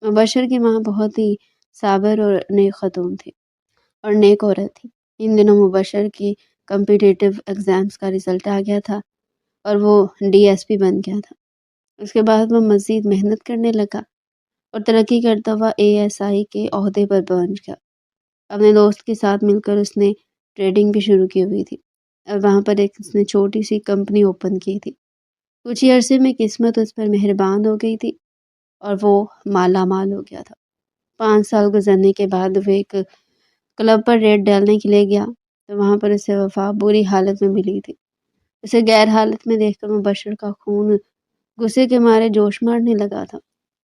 مبشر کی ماں بہت ہی صابر اور نیک خاتون تھی اور نیک عورت تھی۔ ان دنوں مبشر کی کمپیٹیٹیو ایگزامز کا رزلٹ آ گیا تھا اور وہ ڈی ایس پی بن گیا تھا۔ اس کے بعد وہ مزید محنت کرنے لگا اور ترقی کرتا ہوا ASI کے عہدے پر پہنچ گیا۔ اپنے دوست کے ساتھ مل کر اس نے ٹریڈنگ بھی شروع کی ہوئی تھی اور وہاں پر ایک اس نے چھوٹی سی کمپنی اوپن کی تھی۔ کچھ ہی عرصے میں قسمت اس پر مہربان ہو گئی تھی اور وہ مالا مال ہو گیا تھا۔ 5 سال گزرنے کے بعد وہ ایک کلب پر ریڈ ڈالنے کے لیے گیا تو وہاں پر اسے وفا بری حالت میں ملی تھی۔ اسے غیر حالت میں دیکھ کر مبشر کا خون غصے کے مارے جوش مارنے لگا تھا،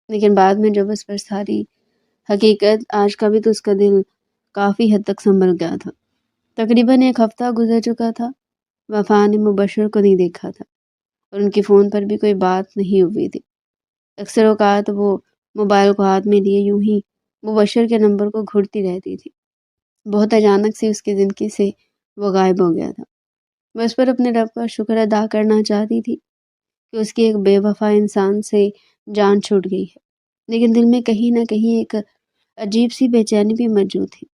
لیکن بعد میں جب اس پر ساری حقیقت آج کا بھی تو اس کا دل کافی حد تک سنبھل گیا تھا۔ تقریباً 1 ہفتہ گزر چکا تھا۔ وفا نے مبشر کو نہیں دیکھا تھا اور ان کی فون پر بھی کوئی بات نہیں ہوئی تھی۔ اکثر اوقات وہ موبائل کو ہاتھ میں لیے یوں ہی مبشر کے نمبر کو گھڑتی رہتی تھی۔ بہت اچانک سے اس کی زندگی سے وہ غائب ہو گیا تھا۔ وہ اس پر اپنے رب کا شکر ادا کرنا چاہتی تھی کہ اس کی ایک بے وفا انسان سے جان چھوٹ گئی ہے، لیکن دل میں کہیں نہ کہیں ایک عجیب سی بے چینی بھی موجود تھی۔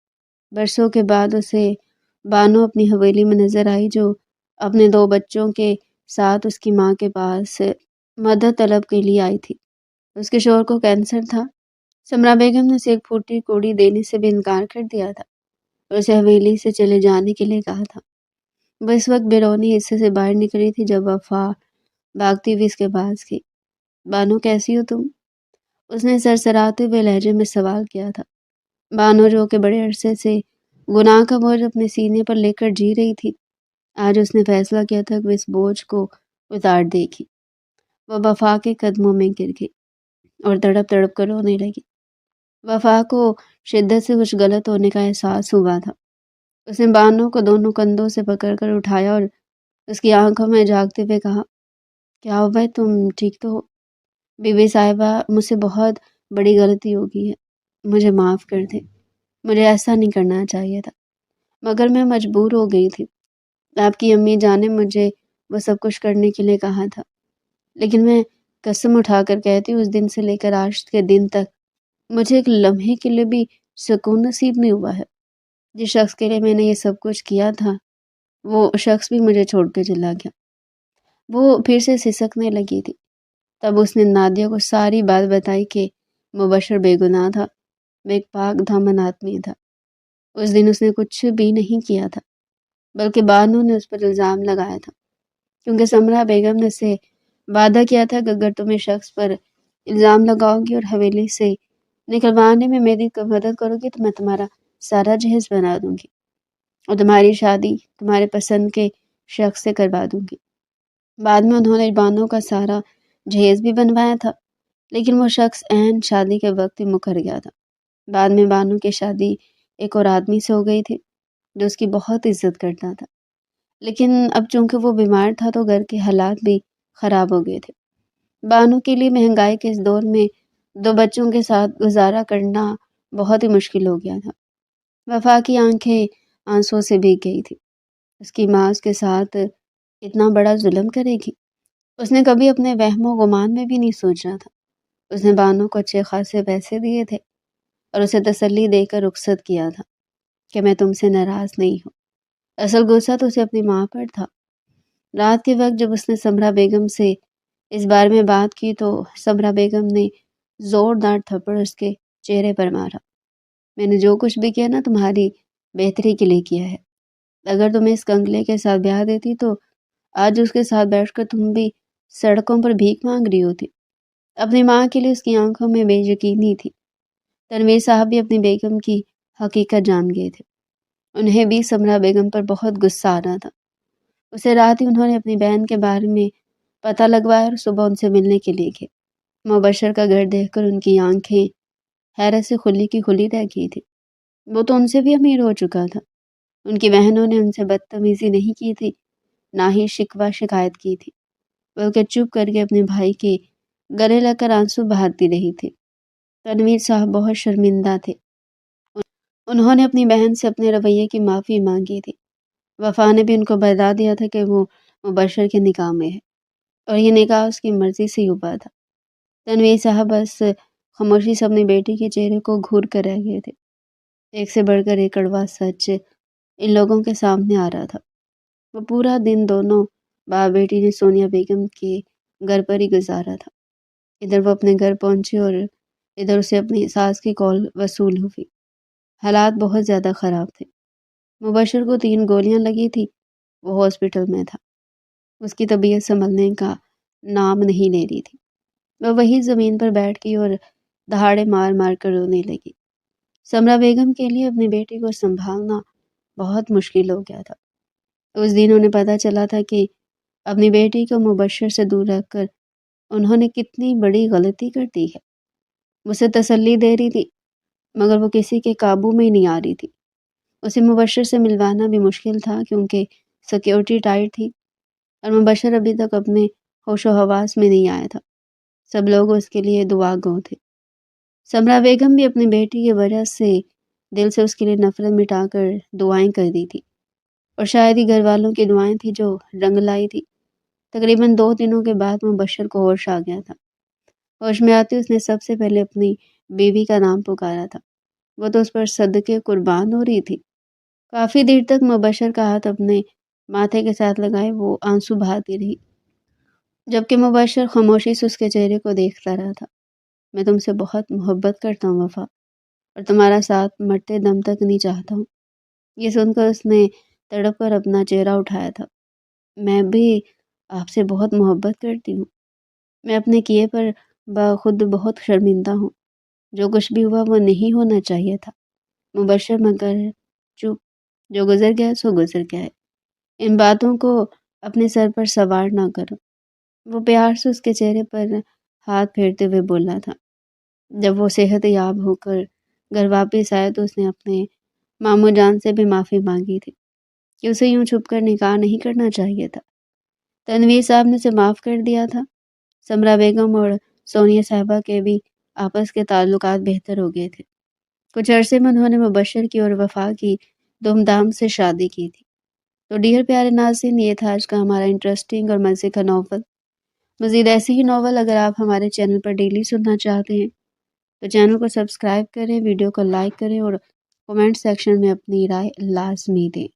برسوں کے بعد اسے بانو اپنی حویلی میں نظر آئی، جو اپنے 2 بچوں کے ساتھ اس کی ماں کے پاس مدد طلب کے لیے آئی تھی۔ اس کے شوہر کو کینسر تھا۔ سمرا بیگم نے اسے ایک پھوٹی کوڑی دینے سے بھی انکار کر دیا تھا اور اسے حویلی سے چلے جانے کے لیے کہا تھا۔ وہ اس وقت بیرونی حصے سے باہر نکلی تھی جب وفا بھاگتی ہوئی اس کے پاس گئی۔ بانو کیسی ہو تم؟ اس نے سرسراتے ہوئے لہجے میں سوال کیا تھا۔ بانو جو کہ بڑے عرصے سے گناہ کا بوجھ اپنے سینے پر لے کر جی رہی تھی، آج اس نے فیصلہ کیا تھا کہ وہ اس بوجھ کو اتار دے گی۔ وہ وفا کے قدموں میں گر گئی اور تڑپ تڑپ کر رونے لگی۔ وفا کو شدت سے کچھ غلط ہونے کا احساس ہوا تھا۔ اس نے بانو کو دونوں کندھوں سے پکڑ کر اٹھایا اور اس کی آنکھوں میں جھانکتے ہوئے کہا، کیا ہوا ہے؟ تم ٹھیک تو ہو؟ بی بی صاحبہ، مجھ سے بہت بڑی غلطی ہو گئی ہے، مجھے معاف کر دیں، مجھے ایسا نہیں کرنا چاہیے تھا۔ مگر میں مجبور ہو گئی تھی۔ آپ کی امی جان نے مجھے وہ سب کچھ کرنے کے لیے کہا تھا، لیکن میں قسم اٹھا کر کہتی ہوں اس دن سے لے کر آج کے دن تک مجھے ایک لمحے کے لیے بھی سکون نصیب نہیں ہوا ہے۔ جس شخص کے لیے میں نے یہ سب کچھ کیا تھا وہ شخص بھی مجھے چھوڑ کے چلا گیا۔ وہ پھر سے سسکنے لگی تھی۔ تب اس نے نادیہ کو ساری بات بتائی کہ مبشر بے گناہ تھا، وہ ایک پاک دامن آدمی تھا۔ اس دن اس نے کچھ بھی نہیں کیا تھا، بلکہ بانو نے اس پر الزام لگایا تھا، کیونکہ سمرا بیگم نے اسے وعدہ کیا تھا کہ اگر تم اس شخص پر الزام لگاؤ گی اور حویلی سے نکلوانے میں میری مدد کرو گی تو میں تمہارا سارا جہیز بنا دوں گی اور تمہاری شادی تمہارے پسند کے شخص سے کروا دوں گی۔ بعد میں انہوں نے بانو کا سارا جہیز بھی بنوایا تھا، لیکن وہ شخص عین شادی کے وقت ہی مکر گیا تھا۔ بعد میں بانو کی شادی ایک اور آدمی سے ہو گئی تھی جو اس کی بہت عزت کرتا تھا، لیکن اب چونکہ وہ بیمار تھا تو گھر کے حالات بھی خراب ہو گئے تھے۔ بانو کے لیے مہنگائی کے اس دور میں 2 بچوں کے ساتھ گزارا کرنا بہت ہی مشکل ہو گیا تھا۔ وفا کی آنکھیں آنسوں سے بھیگ گئی تھی۔ اس کی ماں اس کے ساتھ اتنا بڑا ظلم کرے گی؟ اس نے کبھی اپنے وہم و گمان میں بھی نہیں سوچا تھا۔ اس نے بانو کو اچھے خاصے پیسے دیے تھے اور اسے تسلی دے کر رخصت کیا تھا کہ میں تم سے ناراض نہیں ہوں۔ اصل غصہ تو اسے اپنی ماں پر تھا۔ رات کے وقت جب اس نے سمرا بیگم سے اس بارے میں بات کی تو سمرا بیگم نے زوردار تھپڑ اس کے چہرے پر مارا۔ میں نے جو کچھ بھی کیا نا تمہاری بہتری کے لیے کیا ہے۔ اگر تمہیں اس کنگلے کے ساتھ بیاہ دیتی تو آج اس کے ساتھ بیٹھ کر تم بھی سڑکوں پر بھیک مانگ رہی ہوتی۔ اپنی ماں کے لیے اس کی آنکھوں میں بے یقینی تھی۔ تنویر صاحب بھی اپنی بیگم کی حقیقت جان گئے تھے۔ انہیں بھی سمرا بیگم پر بہت غصہ آ رہا تھا۔ اسے رات ہی انہوں نے اپنی بہن کے بارے میں پتہ لگوایا اور صبح ان سے ملنے کے لیے گئے۔ مبشر کا گھر دیکھ کر ان کی آنکھیں حیرت سے کھلی کی کھلی رہ گئی تھی۔ وہ تو ان سے بھی امیر ہو چکا تھا۔ ان کی بہنوں نے ان سے بدتمیزی نہیں کی تھی، نہ ہی شکوہ شکایت کی تھی، بلکہ چپ کر کے اپنے بھائی کے گلے لگ کر آنسو بہاتی رہی تھی۔ تنویر صاحب بہت شرمندہ تھے۔ انہوں نے اپنی بہن سے اپنے رویے کی معافی مانگی تھی۔ وفا نے بھی ان کو بتا دیا تھا کہ وہ مبشر کے نکاح میں ہے اور یہ نکاح اس کی مرضی سے ہی ہوا تھا۔ تنویر صاحب بس خاموشی سے اپنی بیٹی کے چہرے کو گھور کر رہ گئے تھے۔ ایک سے بڑھ کر ایک کڑوا سچ ان لوگوں کے سامنے آ رہا تھا۔ وہ پورا دن دونوں باپ بیٹی نے سونیا بیگم کے گھر پر ہی گزارا تھا۔ ادھر وہ اپنے گھر پہنچے اور ادھر اسے اپنی ساس کی کال وصول ہوئی۔ حالات بہت زیادہ خراب تھے۔ مبشر کو 3 گولیاں لگی تھی، وہ ہاسپٹل میں تھا۔ اس کی طبیعت سنبھلنے کا نام نہیں لے رہی تھی۔ وہ وہی زمین پر بیٹھ گئی اور دہاڑے مار مار کر رونے لگی۔ سمرا بیگم کے لیے اپنی بیٹی کو سنبھالنا بہت مشکل ہو گیا تھا۔ اس دن انہیں پتہ چلا تھا کہ اپنی بیٹی کو مبشر سے دور رکھ کر انہوں نے کتنی بڑی غلطی کر دی ہے۔ اسے تسلی دے رہی تھی مگر وہ کسی کے قابو میں ہی نہیں آ رہی تھی۔ اسے مبشر سے ملوانا بھی مشکل تھا کیونکہ سیکیورٹی ٹائٹ تھی اور مبشر ابھی تک اپنے ہوش و حواس میں نہیں آیا تھا۔ سب لوگ اس کے لیے دعا گو تھے۔ سمرا بیگم بھی اپنی بیٹی کی وجہ سے دل سے اس کے لیے نفرت مٹا کر دعائیں کر دی تھی اور شاید ہی گھر والوں کی دعائیں تھی جو رنگ لائی تھی۔ تقریباً 2 دنوں کے بعد مبشر کو ہوش آ گیا تھا۔ ہوش میں آتے اس نے سب سے پہلے اپنی بیوی کا نام پکارا تھا۔ وہ تو اس پر صدقے قربان ہو رہی تھی۔ کافی دیر تک مبشر کا ہاتھ اپنے ماتھے کے ساتھ لگائے وہ آنسو بہاتی رہی، جبکہ مبشر خاموشی سے اس کے چہرے کو دیکھتا رہا تھا۔ میں تم سے بہت محبت کرتا ہوں وفا، اور تمہارا ساتھ مرتے دم تک نہیں چاہتا ہوں۔ یہ سن کر اس نے تڑپ کر اپنا چہرہ اٹھایا تھا۔ میں بھی آپ سے بہت محبت کرتی ہوں۔ میں اپنے کیے پر بخود بہت شرمندہ ہوں۔ جو کچھ بھی ہوا وہ نہیں ہونا چاہیے تھا۔ مبشر مگر چپ، جو گزر گیا سو گزر گیا ہے۔ ان باتوں کو اپنے سر پر سوار نہ کرو۔ وہ پیار سے اس کے چہرے پر ہاتھ پھیرتے ہوئے بولا تھا۔ جب وہ صحت یاب ہو کر گھر واپس آئے تو اس نے اپنے ماموں جان سے بھی معافی مانگی تھی کہ اسے یوں چھپ کر نکاح نہیں کرنا چاہیے تھا۔ تنویر صاحب نے اسے معاف کر دیا تھا۔ سمرا بیگم اور سونیا صاحبہ کے بھی آپس کے تعلقات بہتر ہو گئے تھے۔ کچھ عرصے میں انہوں نے مبشر کی اور وفا کی دھوم دھام سے شادی کی تھی۔ تو ڈیئر پیارے ناظرین، یہ تھا آج کا ہمارا انٹرسٹنگ اور مزے کا ناول۔ مزید ایسی ہی ناول اگر آپ ہمارے چینل پر ڈیلی سننا چاہتے ہیں تو چینل کو سبسکرائب کریں، ویڈیو کو لائک کریں اور کمنٹ سیکشن میں اپنی رائے لازمی دیں۔